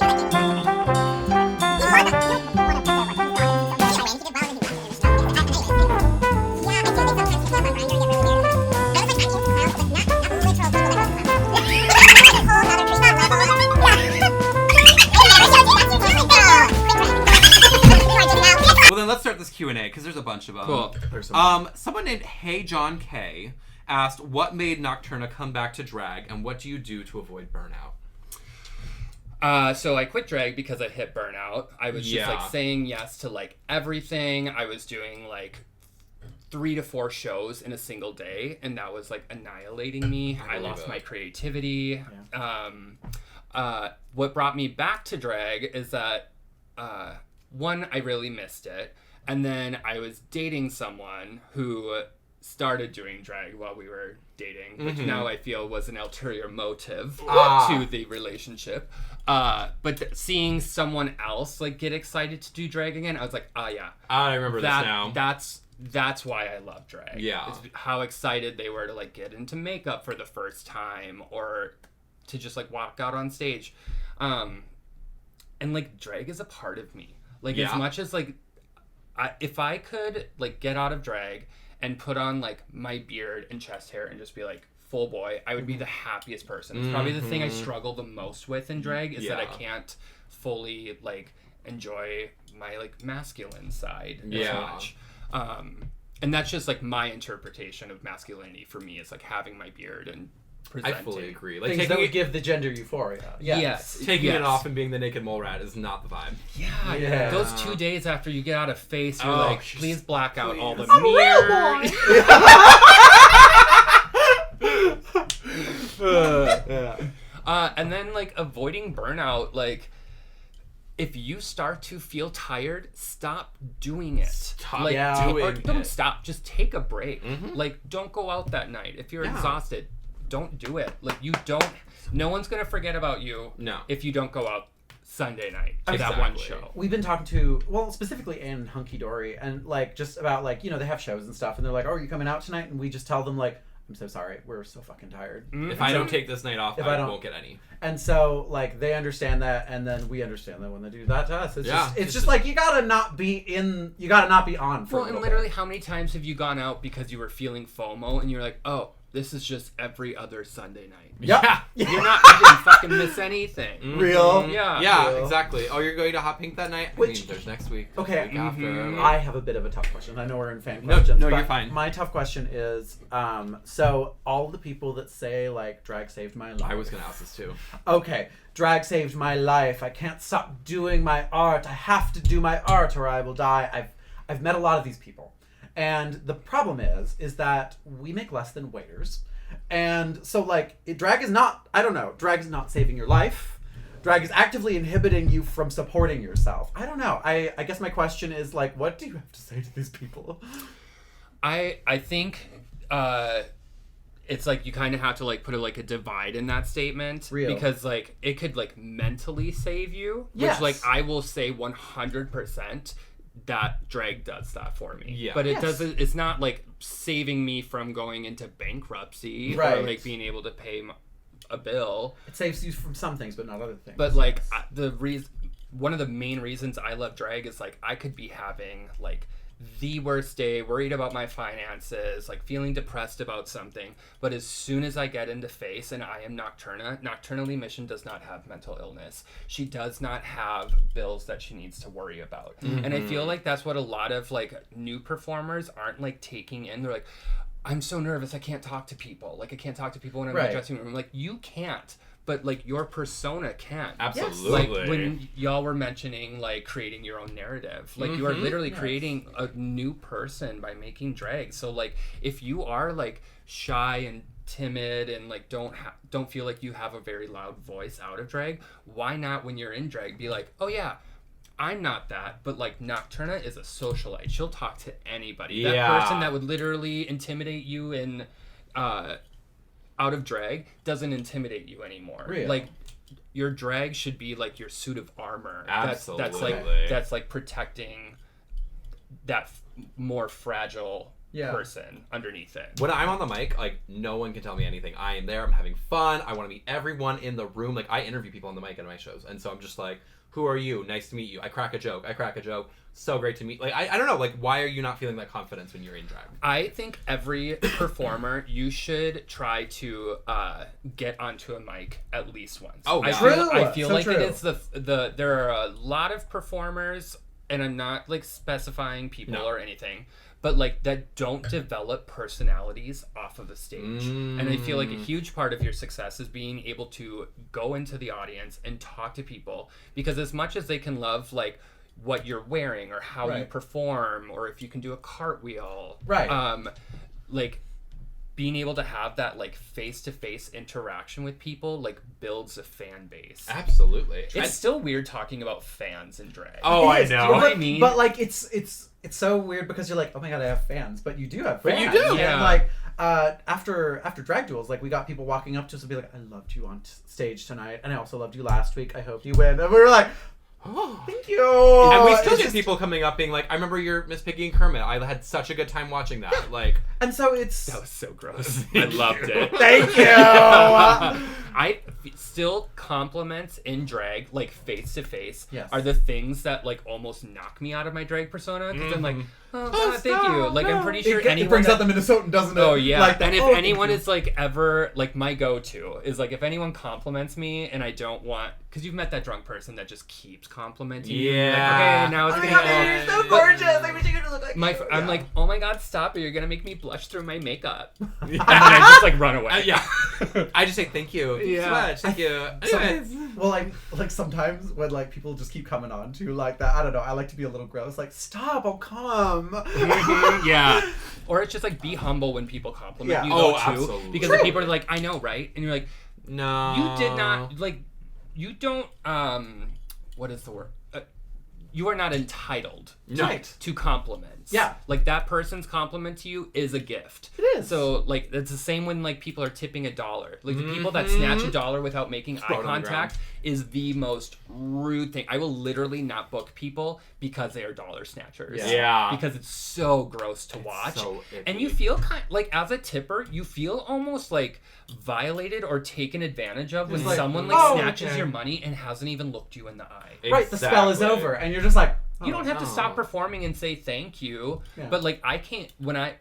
Well, then let's start this Q&A because there's a bunch of them. Cool. Someone named Hey John K asked, what made Nocturna come back to drag, and what do you do to avoid burnout? So I quit drag because I hit burnout. I was just like saying yes to like everything. I was doing like 3 to 4 shows in a single day, and that was like annihilating me. I lost my creativity. What brought me back to drag is that one, I really missed it, and then I was dating someone who started doing drag while we were dating, which now I feel was an ulterior motive to the relationship. But seeing someone else like get excited to do drag again, I was like, yeah, I remember this now. That's why I love drag. Yeah. It's how excited they were to like get into makeup for the first time or to just like walk out on stage. And like drag is a part of me. Like as much as like if I could like get out of drag and put on like my beard and chest hair and just be like full boy, I would be the happiest person. It's probably the thing I struggle the most with in drag is that I can't fully like enjoy my like masculine side as Yeah. much. And that's just like my interpretation of masculinity for me is like having my beard and presenting. I fully agree. Like Things taking that would it, give the gender euphoria. Yes. taking it Yes. off and being the naked mole rat is not the vibe. Yeah, Yeah. those 2 days after you get out of face, you're Oh, like, just please black out all the please. mirrors. And then like avoiding burnout, like if you start to feel tired, stop doing it. Stop like, doing or don't it. stop. Just take a break. Mhm. Like, don't go out that night. If you're Yeah. exhausted, don't do it. Like, you don't. No one's gonna forget about you. No. If you don't go out Sunday night to that one show. We've been talking to, well, specifically Anne and Hunky Dory, and like just about like, you know, they have shows and stuff, and they're like, oh, are you coming out tonight? And we just tell them like, I'm so sorry, we're so fucking tired. If I don't take this night off, If I I don't- won't get any. And so like they understand that, and then we understand that when they do that to us. It's Yeah, just, it's it's just like you gotta not be on for Well, a and little literally, bit. how many times have you gone out because you were feeling FOMO and you're like, oh, this is just every other Sunday night. Yep. Yeah. You're not, you didn't fucking miss anything. Mhm. Real. Yeah. Yeah, Real. exactly. Oh, you're going to Hot Pink that night? Which- I mean, there's next week. Okay. Week after. Mhm. I have a bit of a tough question. I know we're in fan No, questions. no, but you're fine. My tough question is, so all the people that say like drag saved my life. I was going to ask this too. Okay, drag saved my life. I can't stop doing my art. I have to do my art or I will die. I've met a lot of these people. And the problem is that we make less than waiters. And so like drag is not, I don't know, drag is not saving your life. Drag is actively inhibiting you from supporting yourself. I don't know. I guess my question is like, what do you have to say to these people? I think it's like you kind of have to like put a divide in that statement. Real. Because like it could like mentally save you, Yes. which like I will say 100% that drag does that for me. Yeah. But it Yes. doesn't, it's not like saving me from going into bankruptcy Right. or like being able to pay a bill. It saves you from some things, but not other things. But like Yes. one of the main reasons I love drag is like I could be having like the worst day, worried about my finances, like feeling depressed about something, but as soon as I get into face and I am Nocturna Lee Mission does not have mental illness. She does not have bills that she needs to worry about. And I feel like that's what a lot of like new performers aren't like taking in. They're like, I'm so nervous, I can't talk to people. Like I can't talk to people when I'm in the Right. dressing room. I'm like, you can't. But like your persona can. Absolutely. Like when y'all were mentioning like creating your own narrative, like you are literally creating a new person by making drag. So like if you are like shy and timid and like don't feel like you have a very loud voice out of drag, why not when you're in drag be like, oh yeah, I'm not that, but like Nocturna is a socialite. She'll talk to anybody. Yeah. That person that would literally intimidate you in out of drag doesn't intimidate you anymore. Real. Like your drag should be like your suit of armor. Absolutely. That's like protecting that more fragile person underneath it. When I'm on the mic, like, no one can tell me anything. I am there. I'm having fun. I want to meet everyone in the room. Like, I interview people on the mic at my shows. And so I'm just like, who are you? Nice to meet you. I crack a joke. So great to meet. Like, I don't know. Like, why are you not feeling that confidence when you're in drag? I think every performer, you should try to get onto a mic at least once. Oh, I yeah. feel, I True. feel So like true. it is the there are a lot of performers, and I'm not like specifying people No. or anything, but like that don't develop personalities off of the stage. And I feel like a huge part of your success is being able to go into the audience and talk to people, because as much as they can love like what you're wearing or how you Right. perform or if you can do a cartwheel, Right. like being able to have that like face-to-face interaction with people like builds a fan base. Absolutely. It's still weird talking about fans in drag. Oh, I It is. know. You know what I mean? But like it's so weird because you're like, oh my god, I have fans, but you do have But fans. you do. Yeah. And like after drag duels, like we got people walking up to us and be like, I loved you on stage tonight, and I also loved you last week. I hope you win. And we were like, oh, thank you. And we still It's get just- people coming up being like, I remember your Miss Piggy and Kermit. I had such a good time watching that. Like, And so it's That was so gross. I loved it. thank you. I still compliments in drag, like face to face, Yes. are the things that like almost knock me out of my drag persona because I'm like, oh God, thank you. Like I'm pretty sure it brings out the Minnesotan, doesn't it? Oh yeah, Like that, and if "Oh, anyone thank is like ever like my go-to is like if anyone compliments me and I don't want, because you've met that drunk person that just keeps complimenting you. Yeah. Like, okay, now it's you." gonna Oh my God, go. you're so gorgeous. I wish you could look like you. I'm Yeah. like, oh my God, stop it! You're gonna make me blush through my makeup, and then I just like run away. Yeah. I just say thank you. Thank you so Yeah. much. Thank you. Anyways. Well, like sometimes when like people just keep coming on to like that, I don't know. I like to be a little gross. Like, stop! Oh, come. Yeah. Or it's just like be humble when people compliment Yeah. you Oh, though, too. absolutely. Because True. the people are like, I know, right? And you're like, No. you did not like you don't what is the word? You are not entitled Right. to compliments. Yeah. Like that person's compliment to you is a gift. It is. So like it's the same when like people are tipping $1. Like the people that snatch $1 without making Throw eye it on the contact is the most rude thing. I will literally not book people because they are dollar snatchers. Yeah. Because it's so gross to watch. so and icky. you feel like as a tipper, you feel almost like violated or taken advantage of when It's like, someone like oh, snatches okay. your money and hasn't even looked you in the eye. Right, the spell is Exactly. over, and you're just like, You don't have to no. stop performing and say thank you. Yeah. But like I can't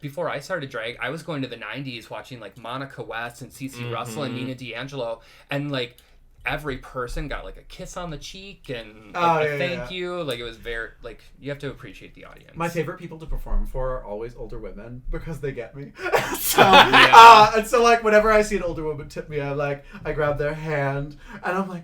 before I started drag, I was going to the 90s watching like Monica West and CeCe Russell and Nina D'Angelo, and like every person got like a kiss on the cheek and like, a thank you. Like it was very like you have to appreciate the audience. my favorite people to perform for are always older women because they get me. So, Yeah. and so like whenever I see an older woman tip me, I grab their hand and I'm like,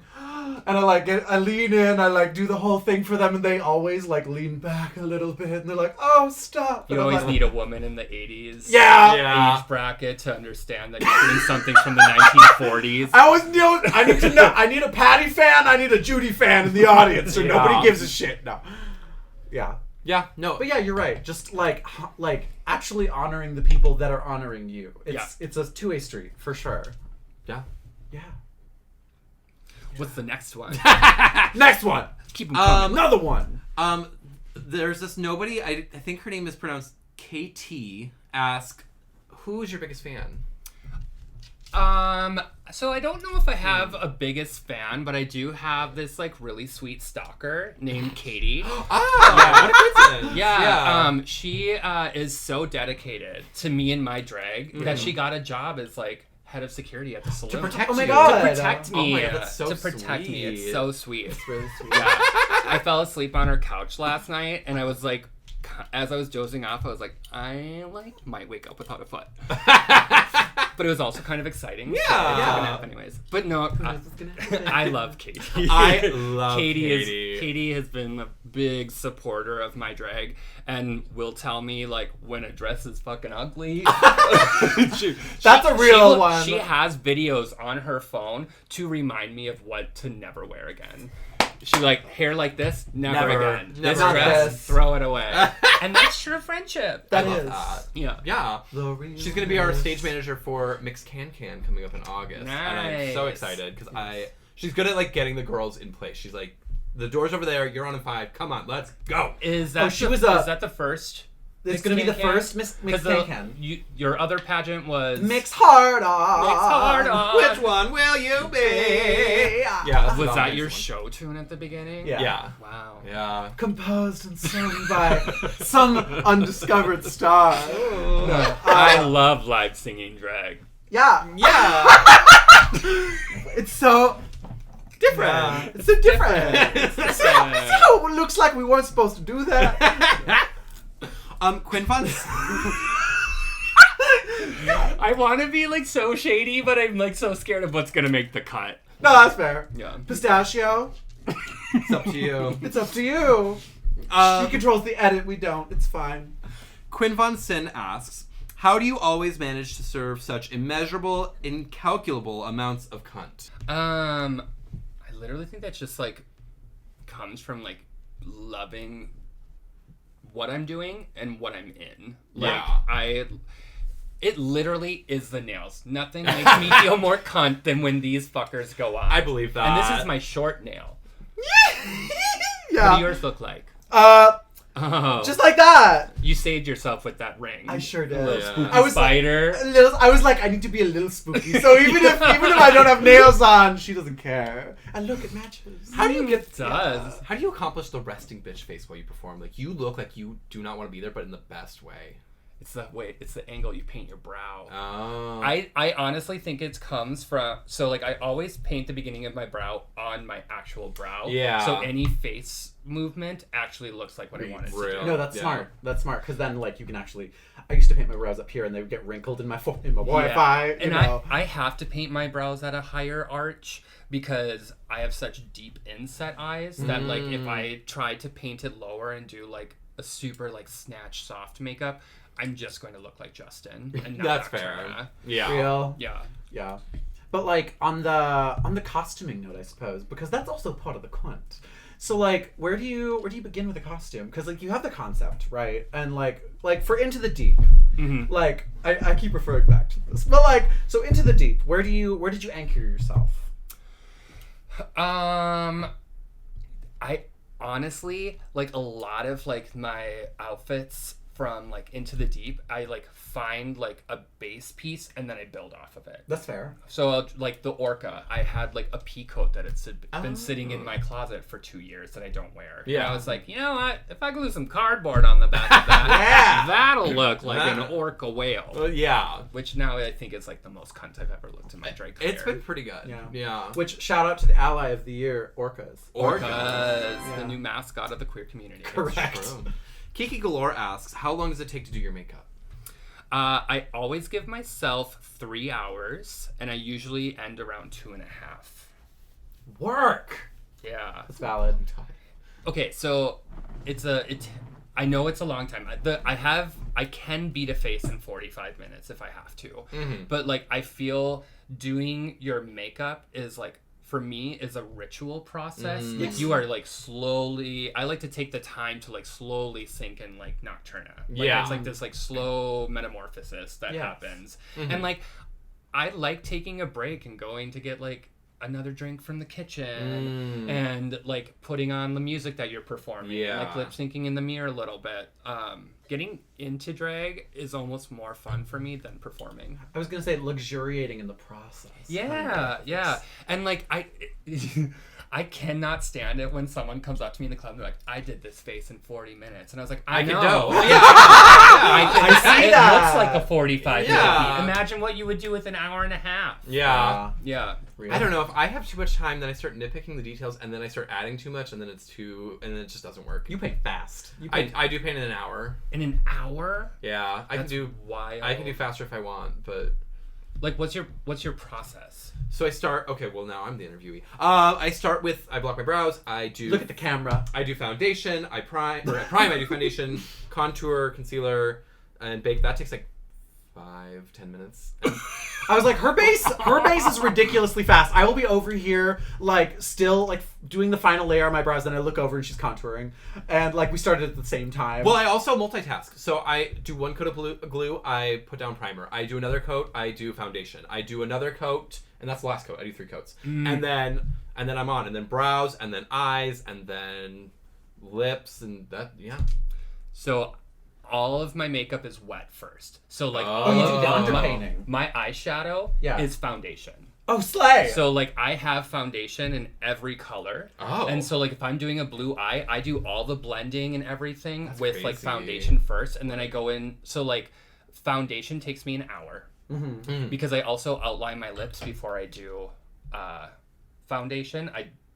and I lean in, I like do the whole thing for them, and they always like lean back a little bit, and they're like, oh, stop. You And I'm always like, need a woman in the 80s Yeah. Yeah. age bracket to understand that you're doing something from the 1940s. I always know. I need to know. I need a Patty fan. I need a Judy fan in the audience, so Yeah. nobody gives a shit. No. Yeah. Yeah. No. But yeah, you're right. Just like actually honoring the people that are honoring you. It's a two-way street for sure. Yeah. Yeah. What's the next one? Next one. Keep them coming. Another one. There's this nobody. I think her name is pronounced KT. Ask, who is your biggest fan? So I don't know if I have a biggest fan, but I do have this like really sweet stalker named Katie. What a coincidence. Yeah. She is so dedicated to me and my drag that she got a job as like head of security at the saloon. To protect Oh my you. God. To protect me. Oh my God, that's so to protect me. It's sweet. so sweet. It's really sweet. Yeah. I fell asleep on her couch last night, and I was like, as I was dozing off, I was like, I like might wake up without a foot. But it was also kind of exciting. So I took Yeah. a nap anyways. But no, I love Katie. I love Katie. Katie has been a big supporter of my drag and will tell me like when a dress is fucking ugly. That's a real one. She has videos on her phone to remind me of what to never wear again. She like hair like this, never again. This never dress, this. throw it away. And that's true friendship. That love is. that. Yeah. Yeah. The real She's gonna be our is- stage manager for Mix Can coming up in August, and I'm so Nice. excited because she's good at like getting the girls in place. She's like, the door's over there. You're on in 5. Come on, let's go. Is that she the, was is that the first? It's gonna be the first Mix Can. Your other pageant was Mix hard on. Mix Hard On. Which one will you be? Yeah. that's Was the that obvious your one. show tune at the beginning? Yeah. Yeah. Wow. Yeah. Composed and sung by some undiscovered star. No, I love live singing drag. yeah. Yeah. It's so different. Yeah. It's so different. It's See how it looks like we weren't supposed to do that? Quinn Fun. I want to be like so shady, but I'm like so scared of what's gonna make the cut. No, that's fair. Yeah. Pistachio, It's up to you. it's up to you. She controls the edit, we don't. It's fine. Quinn Von Sin asks, how do you always manage to serve such immeasurable, incalculable amounts of cunt? I literally think that's just like comes from like loving what I'm doing and what I'm in. Like Yeah. it literally is the nails. Nothing makes me feel more cunt than when these fuckers go on. I believe that. And this is my short nail. Yeah. What do yours look like? Oh. Just like that. You saved yourself with that ring. I sure did. A little Yeah. spooky I was spider. I was like, I need to be a little spooky. So even if I don't have nails on, she doesn't care. And look, it matches. How do you get? It does. How do you accomplish the resting bitch face while you perform? Like you look like you do not want to be there, but in the best way. It's the angle you paint your brow. Oh. I honestly think it comes from, so like I always paint the beginning of my brow on my actual brow. Yeah. So any face movement actually looks like what I wanted to Real. do. No, that's Yeah. smart. That's smart because then like you can actually. I used to paint my brows up here and they would get wrinkled in my Wi-Fi. And you know. I have to paint my brows at a higher arch because I have such deep inset eyes that like if I try to paint it lower and do like a super like snatch soft makeup, I'm just going to look like Justin. And not That's Nocturna. fair. Yeah. Real. Yeah. But like on the costuming note, I suppose, because that's also part of the quant. So like, where do you begin with a costume? Because like you have the concept, right? And like for Into the Deep, like I keep referring back to this, but like so Into the Deep, where did you anchor yourself? I honestly like a lot of like my outfits from like Into the Deep, I like find like a base piece and then I build off of it. That's fair. So like the orca, I had like a pea coat that had been sitting in my closet for 2 years that I don't wear. Yeah. And I was like, you know what? If I glue some cardboard on the back of that, that'll look like an orca whale. Well, yeah. Which now I think is like the most cunt I've ever looked in my drag career. It's been pretty good. Yeah. Which shout out to the ally of the year, orcas. Orcas, the new mascot of the queer community. Correct. True. Kiki Galore asks, how long does it take to do your makeup? I always give myself 3 hours, and I usually end around 2.5. Work. Yeah. That's valid. Okay, so I know it's a long time. I can beat a face in 45 minutes if I have to. But like I feel doing your makeup is like, for me, is a ritual process. Like you are like slowly, I like to take the time to like slowly sink in like Nocturna. Like, it's like this like slow metamorphosis that happens. And like I like taking a break and going to get like another drink from the kitchen and like putting on the music that you're performing, like lip syncing in the mirror a little bit. Getting into drag is almost more fun for me than performing. I was gonna say luxuriating in the process. Yeah. And like I cannot stand it when someone comes up to me in the club and they're like, I did this face in 40 minutes. And I was like, I know. I see it that. looks like a 45 Yeah. minute. Imagine what you would do with an hour and a half. Yeah. Yeah. I don't know, if I have too much time, then I start nitpicking the details, and then I start adding too much, and then it just doesn't work. You paint fast. I do paint in an hour. In an hour? Yeah, I can do faster if I want, but like what's your process? so I start. Okay, well now I'm the interviewee. I block my brows. I do Look at the camera. I do foundation. I prime. I do foundation, contour, concealer, and bake. That takes like 5-10 minutes. I was like, her base is ridiculously fast. I will be over here, like, still, like, doing the final layer on my brows, then I look over and she's contouring. And, like, we started at the same time. Well, I also multitask. So I do one coat of glue, I put down primer. I do another coat, I do foundation. I do another coat, and that's the last coat. I do 3 coats. And then I'm on. And then brows, and then eyes, and then lips, and that, yeah. So all of my makeup is wet first. So like you do the underpainting. My eyeshadow is foundation. Oh, slay! So like I have foundation in every color. Oh. And so like if I'm doing a blue eye, I do all the blending and everything with like crazy. foundation first, and then I go in. So like foundation takes me an hour because I also outline my lips before I do foundation.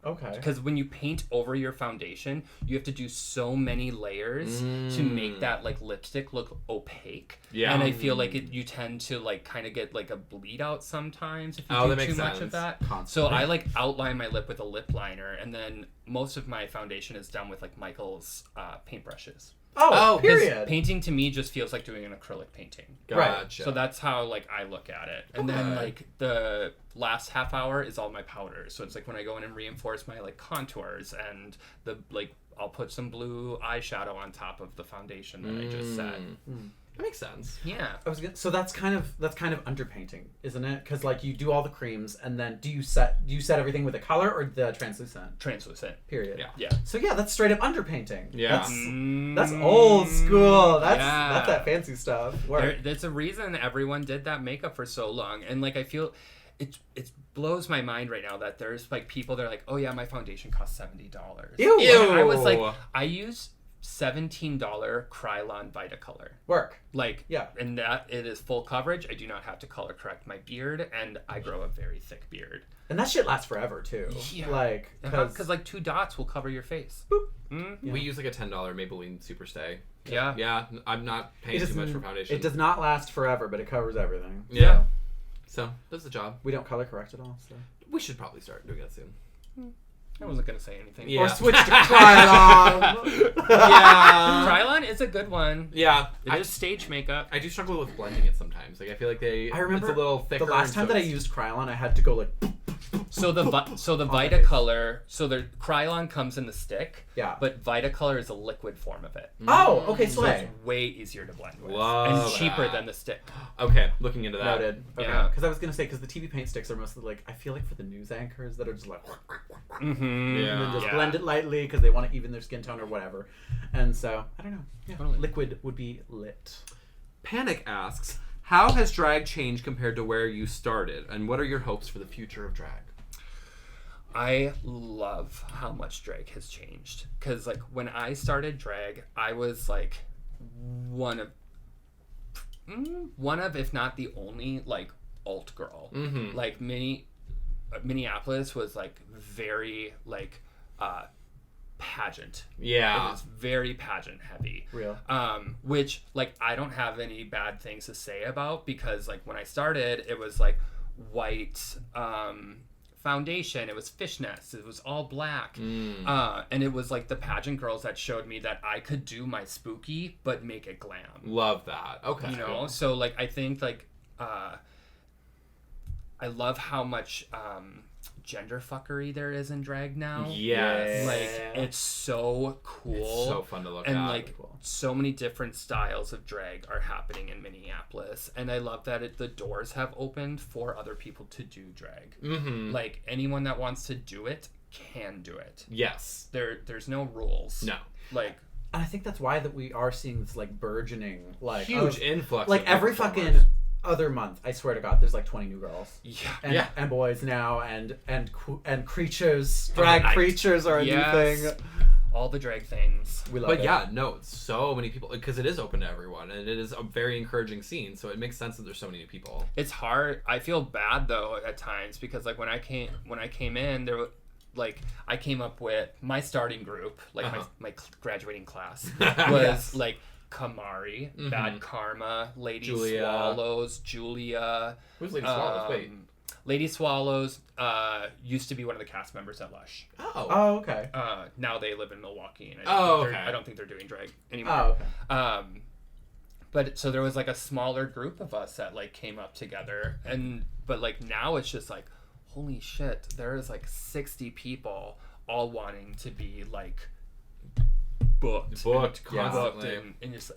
Okay. Because when you paint over your foundation, you have to do so many layers to make that like lipstick look opaque. Yeah. And I feel like you tend to like kind of get like a bleed out sometimes if you do too much of that. So I like outline my lip with a lip liner, and then most of my foundation is done with like Michael's paintbrushes. Oh, Because period. painting to me just feels like doing an acrylic painting. Gotcha. So that's how like I look at it. And then like the last half hour is all my powders. So it's like when I go in and reinforce my like contours and the like I'll put some blue eyeshadow on top of the foundation that I just set. That makes sense. Yeah. So that's kind of underpainting, isn't it? Because like you do all the creams, and then do you set everything with a color or the translucent? Translucent. Period. Yeah. So yeah, that's straight up underpainting. Yeah. That's old school. That's Yeah. that fancy stuff. There's a reason everyone did that makeup for so long, and like I feel it blows my mind right now that there's like people that are like, oh yeah, my foundation costs $70. Ew. And I was like, I use $17 Krylon Vitacolor. Work. Like, yeah. And that it is full coverage. I do not have to color correct my beard, and I grow a very thick beard. And that shit lasts forever too. Yeah. Like, because like 2 dots will cover your face. Boop. Mm-hmm. We use like a $10 Maybelline Superstay. Yeah. Yeah, I'm not paying too much for foundation. It does not last forever, but it covers everything. Yeah. So, that's the job. We don't color correct at all, so. We should probably start doing that soon. I wasn't going to say anything. Yeah. Or switch to Krylon. Yeah. Krylon is a good one. Yeah. It is stage makeup. I do struggle with blending it sometimes. Like, I feel like I remember it's a little thicker. the last time that I used Krylon, I had to go like. So the Vitacolor, so the Krylon comes in the stick. Yeah. But Vitacolor is a liquid form of it. Oh, okay, So slay. it's way easier to blend with. Love and cheaper that. than the stick. Okay, looking into that. Noted. Okay. Yeah. Because I was gonna say, because the TV paint sticks are mostly like, I feel like for the news anchors that are just like, Mm-hmm. Yeah. and then just Yeah. blend it lightly because they want to even their skin tone or whatever. And so I don't know. Yeah. Totally. Liquid would be lit. Panic asks, how has drag changed compared to where you started? And what are your hopes for the future of drag? I love how much drag has changed. Because, like, when I started drag, I was, like, one of, if not the only, like, alt girl. Mm-hmm. Like, Minneapolis was, like, very, like, pageant. Yeah. It was very pageant heavy. Real. Which, like, I don't have any bad things to say about, because, like, when I started, it was, like, white, foundation, it was fishnets, it was all black, and it was like the pageant girls that showed me that I could do my spooky but make it glam. Love that. Okay. You know, so like I think like I love how much gender fuckery there is in drag now. Yes. Like it's so cool. It's so fun to look and at. like so many different styles of drag are happening in Minneapolis, and I love that the doors have opened for other people to do drag. Mm-hmm. Like anyone that wants to do it can do it. Yes. There's no rules. No. Like, And I think that's why that we are seeing this like burgeoning, like Huge influx. like of every performers. fucking other month. I swear to God, there's like 20 new girls. yeah. And boys now, and creatures, drag night. creatures are a new thing. All the drag things. We love But it. yeah, no, so many people, because it is open to everyone, and it is a very encouraging scene, so it makes sense that there's so many new people. It's hard. I feel bad though at times, because like when I came in, there were like I came up with my starting group, like my graduating class was Yes. like Kamari, Bad Karma, Lady Julia. Swallows, Julia. Who's Lady Swallows? Wait. Lady Swallows used to be one of the cast members at Lush. Oh, okay. Now they live in Milwaukee, and I don't think they're doing drag anymore. Oh, okay. But so there was like a smaller group of us that like came up together, but like now it's just like, holy shit, there is like 60 people all wanting to be like booked Constantly. and just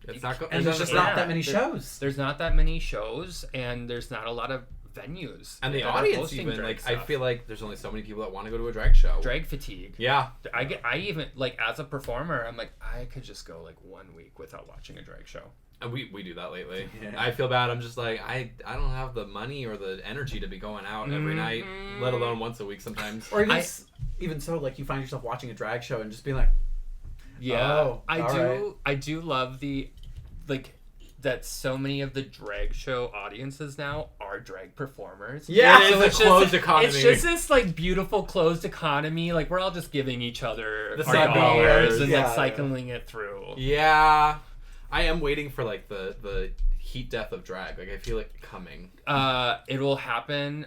It's not And there's just not that many shows. There's not that many shows, and there's not a lot of venues. And the that are audience hosting even, drag like, I stuff. feel like there's only so many people that want to go to a drag show. Drag fatigue. Yeah. I even like as a performer, I'm like, I could just go like 1 week without watching a drag show. And we do that lately. Yeah. I feel bad. I'm just like, I don't have the money or the energy to be going out every night, let alone once a week sometimes. Or even so, like you find yourself watching a drag show and just being like, Yeah, Oh, all I do love the like that so many of the drag show audiences now are drag performers. Yeah, it is So a it's closed just, economy. It's just this like beautiful closed economy. Like we're all just giving each other The our side dollars dollars. and Yeah. like cycling it through. Yeah. I am waiting for like the heat death of drag. Like I feel it coming. It will happen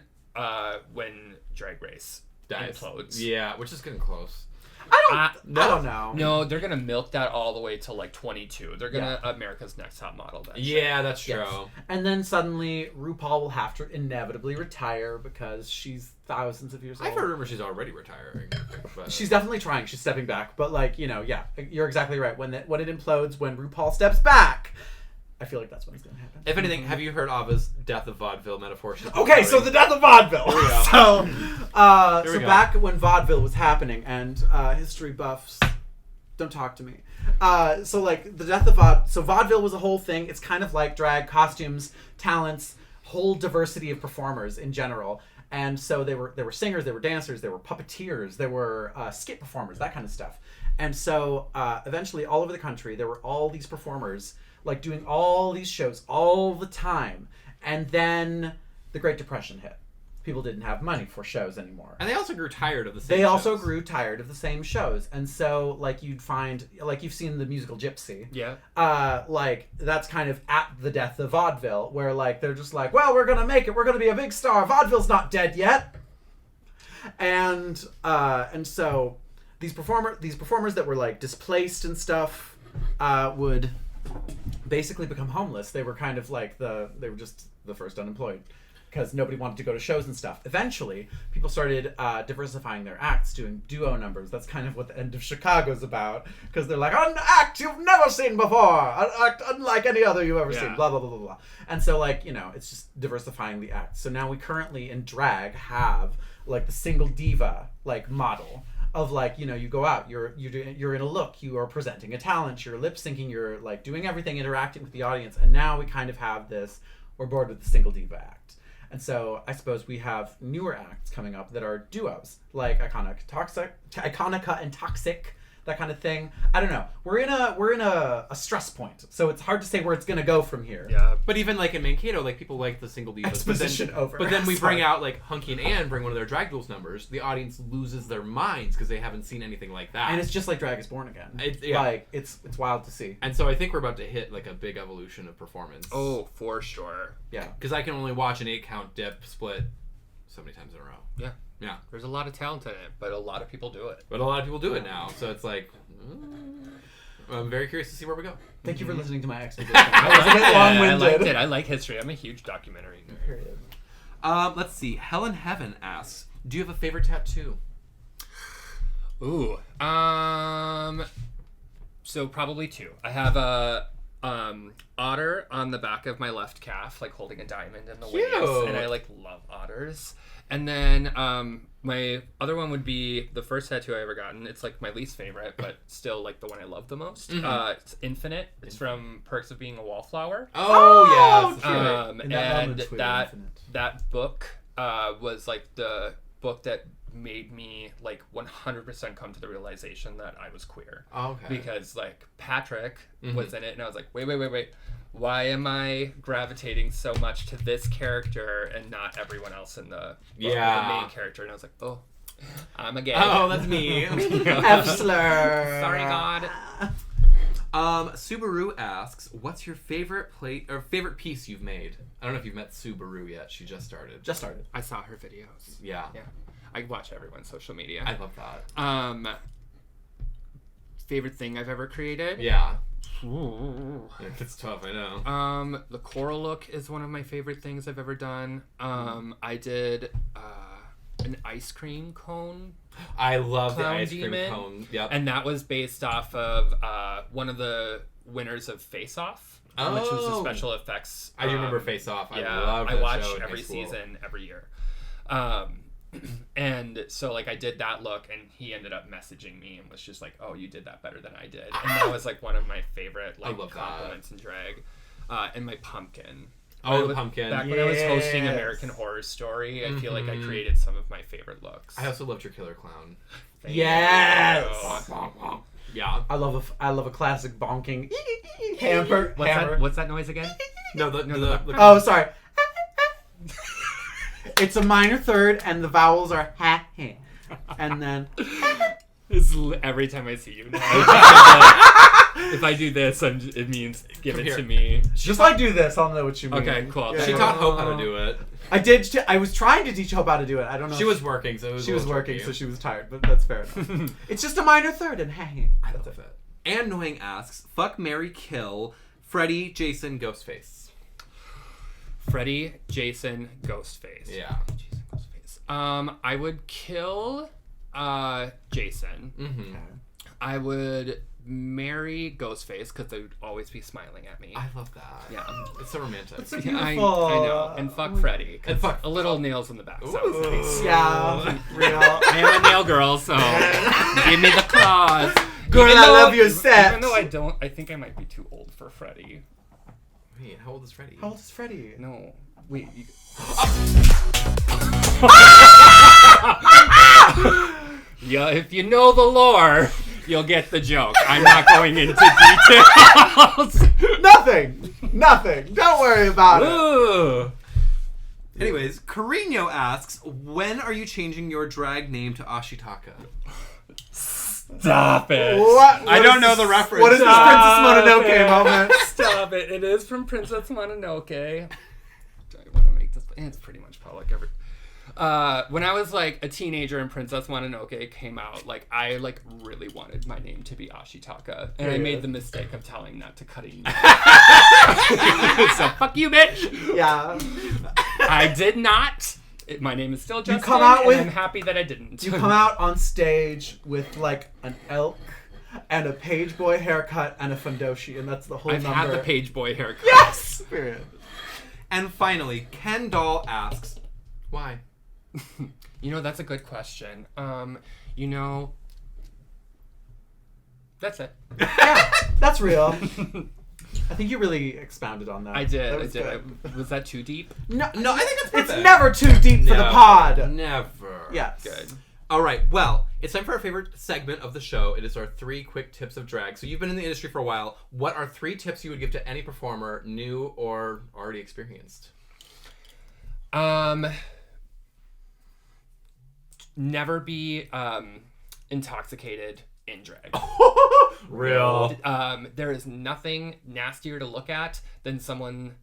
when Drag Race Dies. implodes. Yeah, which is getting close. I don't know. No, they're gonna milk that all the way till like 22. They're gonna America's Next Top Model. That shit. Yeah, that's true. Yes. And then suddenly RuPaul will have to inevitably retire because she's thousands of years old. I've heard rumors she's already retiring. But... She's definitely trying. She's stepping back. But like, yeah, you're exactly right. When it implodes, when RuPaul steps back, I feel like that's when it's gonna happen. If anything, have you heard Ava's Death of Vaudeville metaphor? Okay, so the death of vaudeville. Here we go. So go. back when vaudeville was happening, and history buffs, don't talk to me. So like the death of vaudeville was a whole thing. It's kind of like drag, costumes, talents, whole diversity of performers in general. And so there were singers, there were dancers, there were puppeteers, there were skit performers, that kind of stuff. And so eventually, all over the country, there were all these performers like doing all these shows all the time. And then the Great Depression hit. People didn't have money for shows anymore. And they also grew tired of the same They shows. also grew tired of the same shows. And so, like, you'd find, like, you've seen the musical Gypsy. Yeah. Like, that's kind of at the death of vaudeville, where, like, they're just like, well, we're gonna make it. We're gonna be a big star. Vaudeville's not dead yet. And so these performers that were, like, displaced and stuff would basically become homeless. They were kind of like they were just the first unemployed, because nobody wanted to go to shows and stuff. Eventually, people started diversifying their acts, doing duo numbers. That's kind of what the end of Chicago's about, because they're like, an act you've never seen before, an act unlike any other you've ever seen, blah, blah, blah, blah, blah. And so, like, you know, it's just diversifying the acts. So now we currently, in drag, have, like, the single diva, like, model of, like, you know, you go out, you're in a look, you are presenting a talent, you're lip syncing, you're, like, doing everything, interacting with the audience. And now we kind of have this, we're bored with the single diva act. And so I suppose we have newer acts coming up that are duos, like Iconica and Toxic, that kind of thing. I don't know. We're in a stress point, so it's hard to say where it's gonna go from here. Yeah. But even like in Mankato, like people like the single divas. Exposition over. But then we Sorry. bring out like Hunky and Ann, bring one of their drag duels numbers. The audience loses their minds because they haven't seen anything like that. And it's just like Drag is Born Again. Yeah. Like it's wild to see. And so I think we're about to hit like a big evolution of performance. Oh, for sure. Yeah, because I can only watch an 8-count dip split so many times in a row. Yeah. Yeah. There's a lot of talent in it, but a lot of people do it. But a lot of people do it now, so it's like, I'm very curious to see where we go. Thank you for listening to my exposition. That was a bit I long-winded. liked it. I like history. I'm a huge documentary nerd. Period. Let's see. Helen Heaven asks, do you have a favorite tattoo? Ooh. So probably two. I have a otter on the back of my left calf, like holding a diamond in the Cute. waves, and I like love otters. And then my other one would be the first tattoo I ever gotten. It's like my least favorite, but still like the one I love the most. Mm-hmm. It's Infinite. It's from Perks of Being a Wallflower. Oh, yes. In that And moment, we were that infinite. that book was like the book that made me like 100% come to the realization that I was queer. Okay. Because like Patrick was in it, and I was like, wait. Why am I gravitating so much to this character and not everyone else in the Yeah. the main character? And I was like, oh, I'm a gay. Oh, that's me. F slur. Sorry, God. Subaru asks, what's your favorite favorite piece you've made? I don't know if you've met Subaru yet. She just started. Just started. I saw her videos. Yeah. Yeah. I watch everyone's social media. I love that. Favorite thing I've ever created? Yeah. Ooh. It's tough, I know. The coral look is one of my favorite things I've ever done. I did an ice cream cone. I love the Clown ice cream Demon. cone. Yep. And that was based off of one of the winners of Face Off, which was a Oh. special effects. I do remember Face Off. I Yeah, love I that watch show in high every school. season every year. And so like I did that look, and he ended up messaging me and was just like, oh, you did that better than I did. And that was like one of my favorite like love that. compliments in drag. And my pumpkin. Oh, the pumpkin. Back when I was hosting Yes. American Horror Story, I feel like I Mhm. created some of my favorite looks. I also loved your killer clown. Thank Yes! you. Yeah. I love a classic bonking hamper. What's that noise again? No, the Oh, sorry. It's a minor third, and the vowels are ha, ha. And then Every time I see you now. If I do this, it means give Come it here. to me. just like do this, I'll know what you mean. Okay, cool. Yeah. She taught Hope how to do it. I did. I was trying to teach Hope how to do it. I don't know. She was working, so it was She a was little working, tricky. so she was tired. But that's fair enough. It's just a minor third, and ha, ha. I love it. And Knowing asks, fuck, marry, kill, Freddy, Jason, Ghostface. Freddy, Jason, Ghostface. Yeah. Jason, Ghostface. I would kill Jason. Mm-hmm. I would marry Ghostface because they would always be smiling at me. I love that. Yeah. It's so romantic. It's so I beautiful. know. And fuck Freddy. And fuck a little nails in the back. Sounds nice. Yeah, real. I am a nail girl, so give me the claws. Girl, Even I though- love your set. Even though I think I might be too old for Freddy. Wait, how old is Freddy? How old is Freddy? No. Wait. Yeah, if you know the lore, you'll get the joke. I'm not going into details. Nothing. Don't worry about it. Ooh. Anyways, Carino asks, when are you changing your drag name to Ashitaka? Stop it. What I don't is- know the reference. What is this Stop Princess Mononoke it. moment? Stop it. It is from Princess Mononoke. Do I want to make this? It's pretty much public. When I was like a teenager and Princess Mononoke came out, like I like really wanted my name to be Ashitaka, and I made the mistake of telling that to Karina. So fuck you, bitch. Yeah. I did not. My name is still Justin, come out and with- I'm happy that I didn't. You come out on stage with like an elk and a page boy haircut and a fundoshi, and that's the whole I've number. had the page boy haircut. Yes! Period. And finally, Ken Doll asks, Why? You know, that's a good question. That's it. Yeah, that's real. I think you really expounded on that. I did. That was good. Was that too deep? No, I think that's perfect. it's never too deep for the pod. Never. Yes. Good. All right. Well, it's time for our favorite segment of the show. It is our 3 quick tips of drag. So you've been in the industry for a while. What are 3 tips you would give to any performer, new or already experienced? Never be intoxicated in drag. Real. There is nothing nastier to look at than someone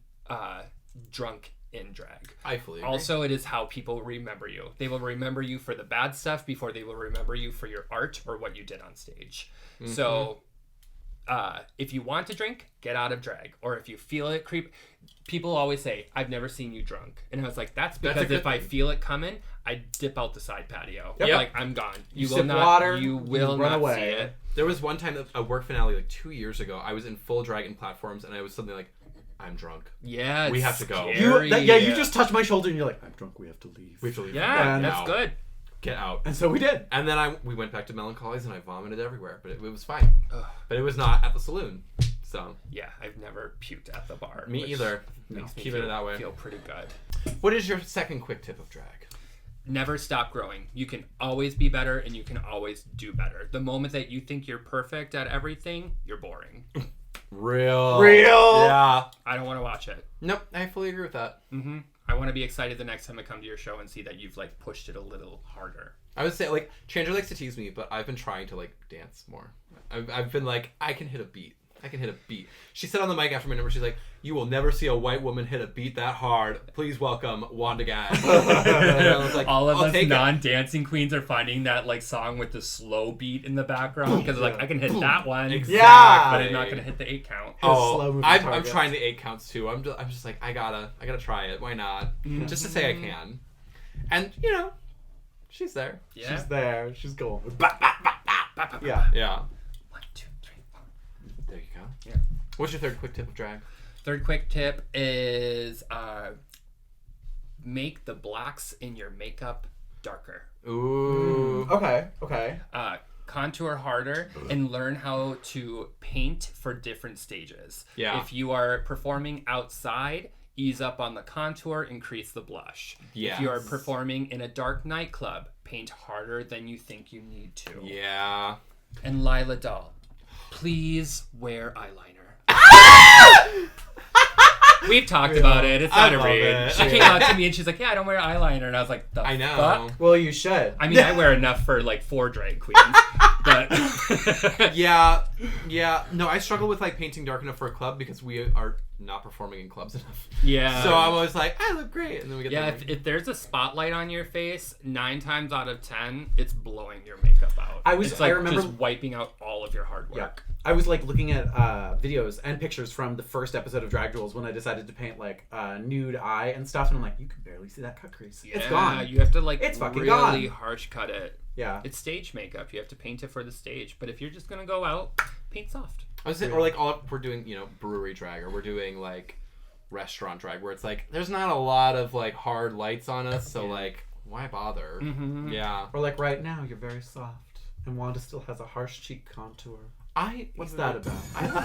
drunk in drag. I fully agree. Also, it is how people remember you. They will remember you for the bad stuff before they will remember you for your art or what you did on stage. Mm-hmm. So, if you want to drink, get out of drag. Or if you feel it creep, people always say, "I've never seen you drunk," and I was like, "That's That's a because good if I thing. feel it coming, I dip out the side patio. Yep. Like I'm gone. You will sip not. water, you will you run not away. see it." There was one time at a work finale like 2 years ago. I was in full drag in platforms, and I was suddenly like, "I'm drunk. Yeah, We it's have to go. scary. You just touched my shoulder and you're like, I'm drunk, we have to leave. We have to leave. Yeah, And that's now. good. Get out." And so we did. And then we went back to Melancholies, and I vomited everywhere, but it was fine. Ugh. But it was not at the saloon, so Yeah, I've never puked at the bar. me which either. Makes me Keeping it that way. feel pretty good. What is your second quick tip of drag? Never stop growing. You can always be better and you can always do better. The moment that you think you're perfect at everything, you're boring. Real. Yeah. I don't want to watch it. Nope, I fully agree with that. I want to be excited the next time I come to your show and see that you've like pushed it a little harder. I would say, like, Chandra likes to tease me, but I've been trying to, like, dance more. I've been like, I can hit a beat. She said on the mic after my number, she's like, "You will never see a white woman hit a beat that hard. Please welcome Wanda Gag." And I was like, All of I'll us take it. non-dancing queens are finding that like song with the slow beat in the background because like I can hit that one, Exactly. but I'm not gonna hit the 8 count. slow Oh, moving I'm target. trying the 8 counts too. I'm just like, I gotta try it. Why not? Just to say I can. And you know, she's there. Yeah. She's there. She's going. Ba, ba, ba, ba. Yeah. Yeah. 1, 2, 3, 4. There you go. Yeah. What's your third quick tip of drag? Third quick tip is make the blacks in your makeup darker. Ooh. Okay. Contour harder and learn how to paint for different stages. Yeah. If you are performing outside, ease up on the contour, increase the blush. If you are Yes. performing in a dark nightclub, paint harder than you think you need to. Yeah. And Lila Doll, please wear eyeliner. We've talked about it. It's not I a love read. it. She came out to me and she's like, "Yeah, I don't wear eyeliner," and I was like, "The I know. fuck?" Well, you should. I mean, I wear enough for like 4 drag queens, but Yeah. No, I struggle with like painting dark enough for a club because we are not performing in clubs enough. yeah. So I'm always like, I look great, and then we get Yeah, there. if there's a spotlight on your face, 9 times out of 10, it's blowing your makeup out. I It's like remember- just wiping out all of your hard Yeah. work. I was like looking at videos and pictures from the first episode of Drag Duels when I decided to paint like nude eye and stuff, and I'm like, you can barely see that cut crease. Yeah, It's gone. You have to like It's fucking really gone. harsh cut it. Yeah. It's stage makeup. You have to paint it for the stage. But if you're just gonna go out, paint soft. I was saying, or like we're doing, brewery drag, or we're doing like restaurant drag, where it's like there's not a lot of like hard lights on us, so like why bother? Mm-hmm. Yeah. Or like right now, you're very soft, and Wanda still has a harsh cheek contour. What's that about? I don't know.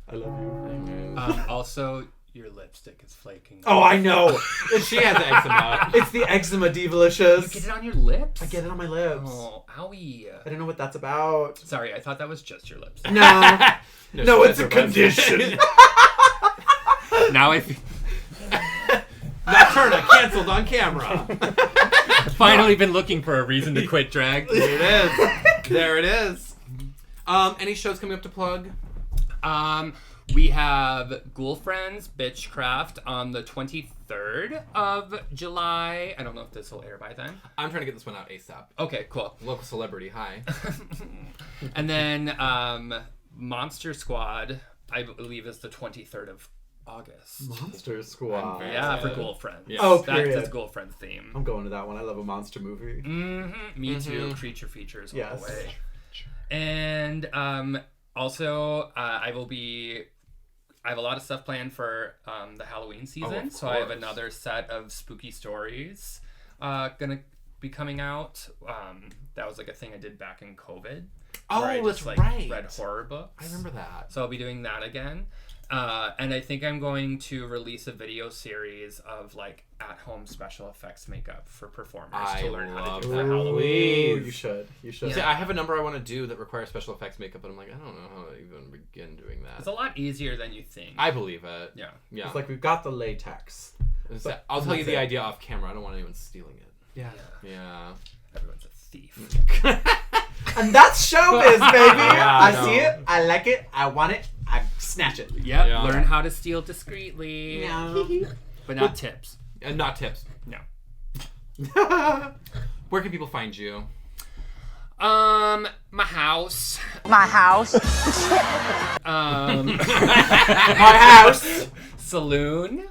I love you. Also, your lipstick is flaking. Oh, I know. She has eczema. It's the eczema Divalicious. You get it on your lips? I get it on my lips. Oh, owie. I don't know what that's about. Sorry, I thought that was just your lips. No. No, she it's has a her condition. Now I feel... Nocturna canceled on camera. finally been looking for a reason to quit drag. There it is. There it is. Any shows coming up to plug? We have Ghoulfriends Bitchcraft on the 23rd of July. I don't know if this will air by then. I'm trying to get this one out ASAP. Okay, cool. Local celebrity, hi. And then Monster Squad, I believe, is the 23rd of August. Monster Squad. Yeah, for Ghoulfriends. Yeah. Oh, That's period. his Ghoulfriends theme. I'm going to that one. I love a monster movie. Mm-hmm. Me too. Creature features all Yes. the way. And also, I have a lot of stuff planned for the Halloween season. of So I have course. another set of spooky stories gonna be coming out. That was like a thing I did back in COVID. Oh, where I that's just, right. read horror books. I remember that. So I'll be doing that again. And I think I'm going to release a video series of like at-home special effects makeup for performers I to learn how love to do that. the Halloween. Ooh, Please. you should. You should. See, I have a number I want to do that requires special effects makeup, but I'm like, I don't know how to even begin doing that. It's a lot easier than you think. I believe it. Yeah. Yeah. It's like we've got the latex. But I'll tell you that's the it. idea off camera. I don't want anyone stealing it. Yeah. Yeah. Everyone's a thief. And that's showbiz, baby. Yeah, I no. see it. I like it. I want it. I snatch it. Yep. Yeah. Learn how to steal discreetly. No. But not tips. And not tips. No. Where can people find you? My house. My house. My house. Saloon.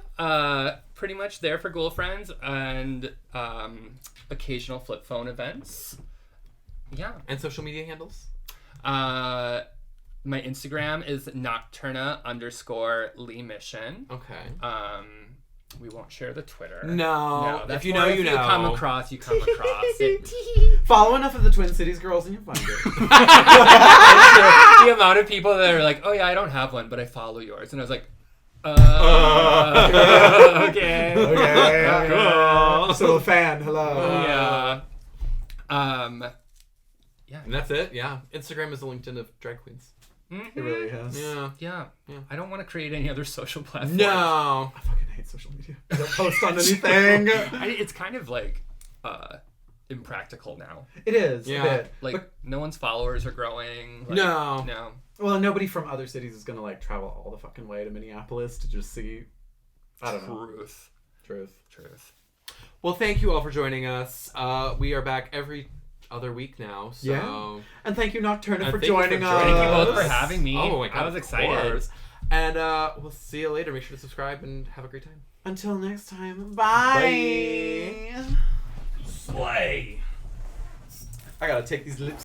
Pretty much there for Ghoulfriends and occasional flip phone events. Yeah. And social media handles? My Instagram is Nocturna_Lee Mission. Okay. We won't share the Twitter. No. that's If you more know, you know. You come across it. Follow enough of the Twin Cities girls and you'll find it. The amount of people that are like, oh yeah, I don't have one, but I follow yours. And I was like, okay. Okay. Cool. So a fan. Hello. Yeah. And that's it? Yeah. Instagram is the LinkedIn of drag queens. It really has. Yeah. Yeah. Yeah. I don't want to create any other social platform. No. I fucking hate social media. I don't post on anything. It's kind of like impractical now. It is. Yeah. A bit. Like But, no one's followers are growing. Like, No. No. well, nobody from other cities is gonna like travel all the fucking way to Minneapolis to just see. I don't know. Truth. Truth. Well, thank you all for joining us. We are back every other week now. So. Yeah. And thank you, Nocturna, for thank you for joining us. joining Thank you both us. for having me. Oh my god. I was of excited. course. And we'll see you later. Make sure to subscribe and have a great time. Until next time, bye. Slay. I gotta take these lips.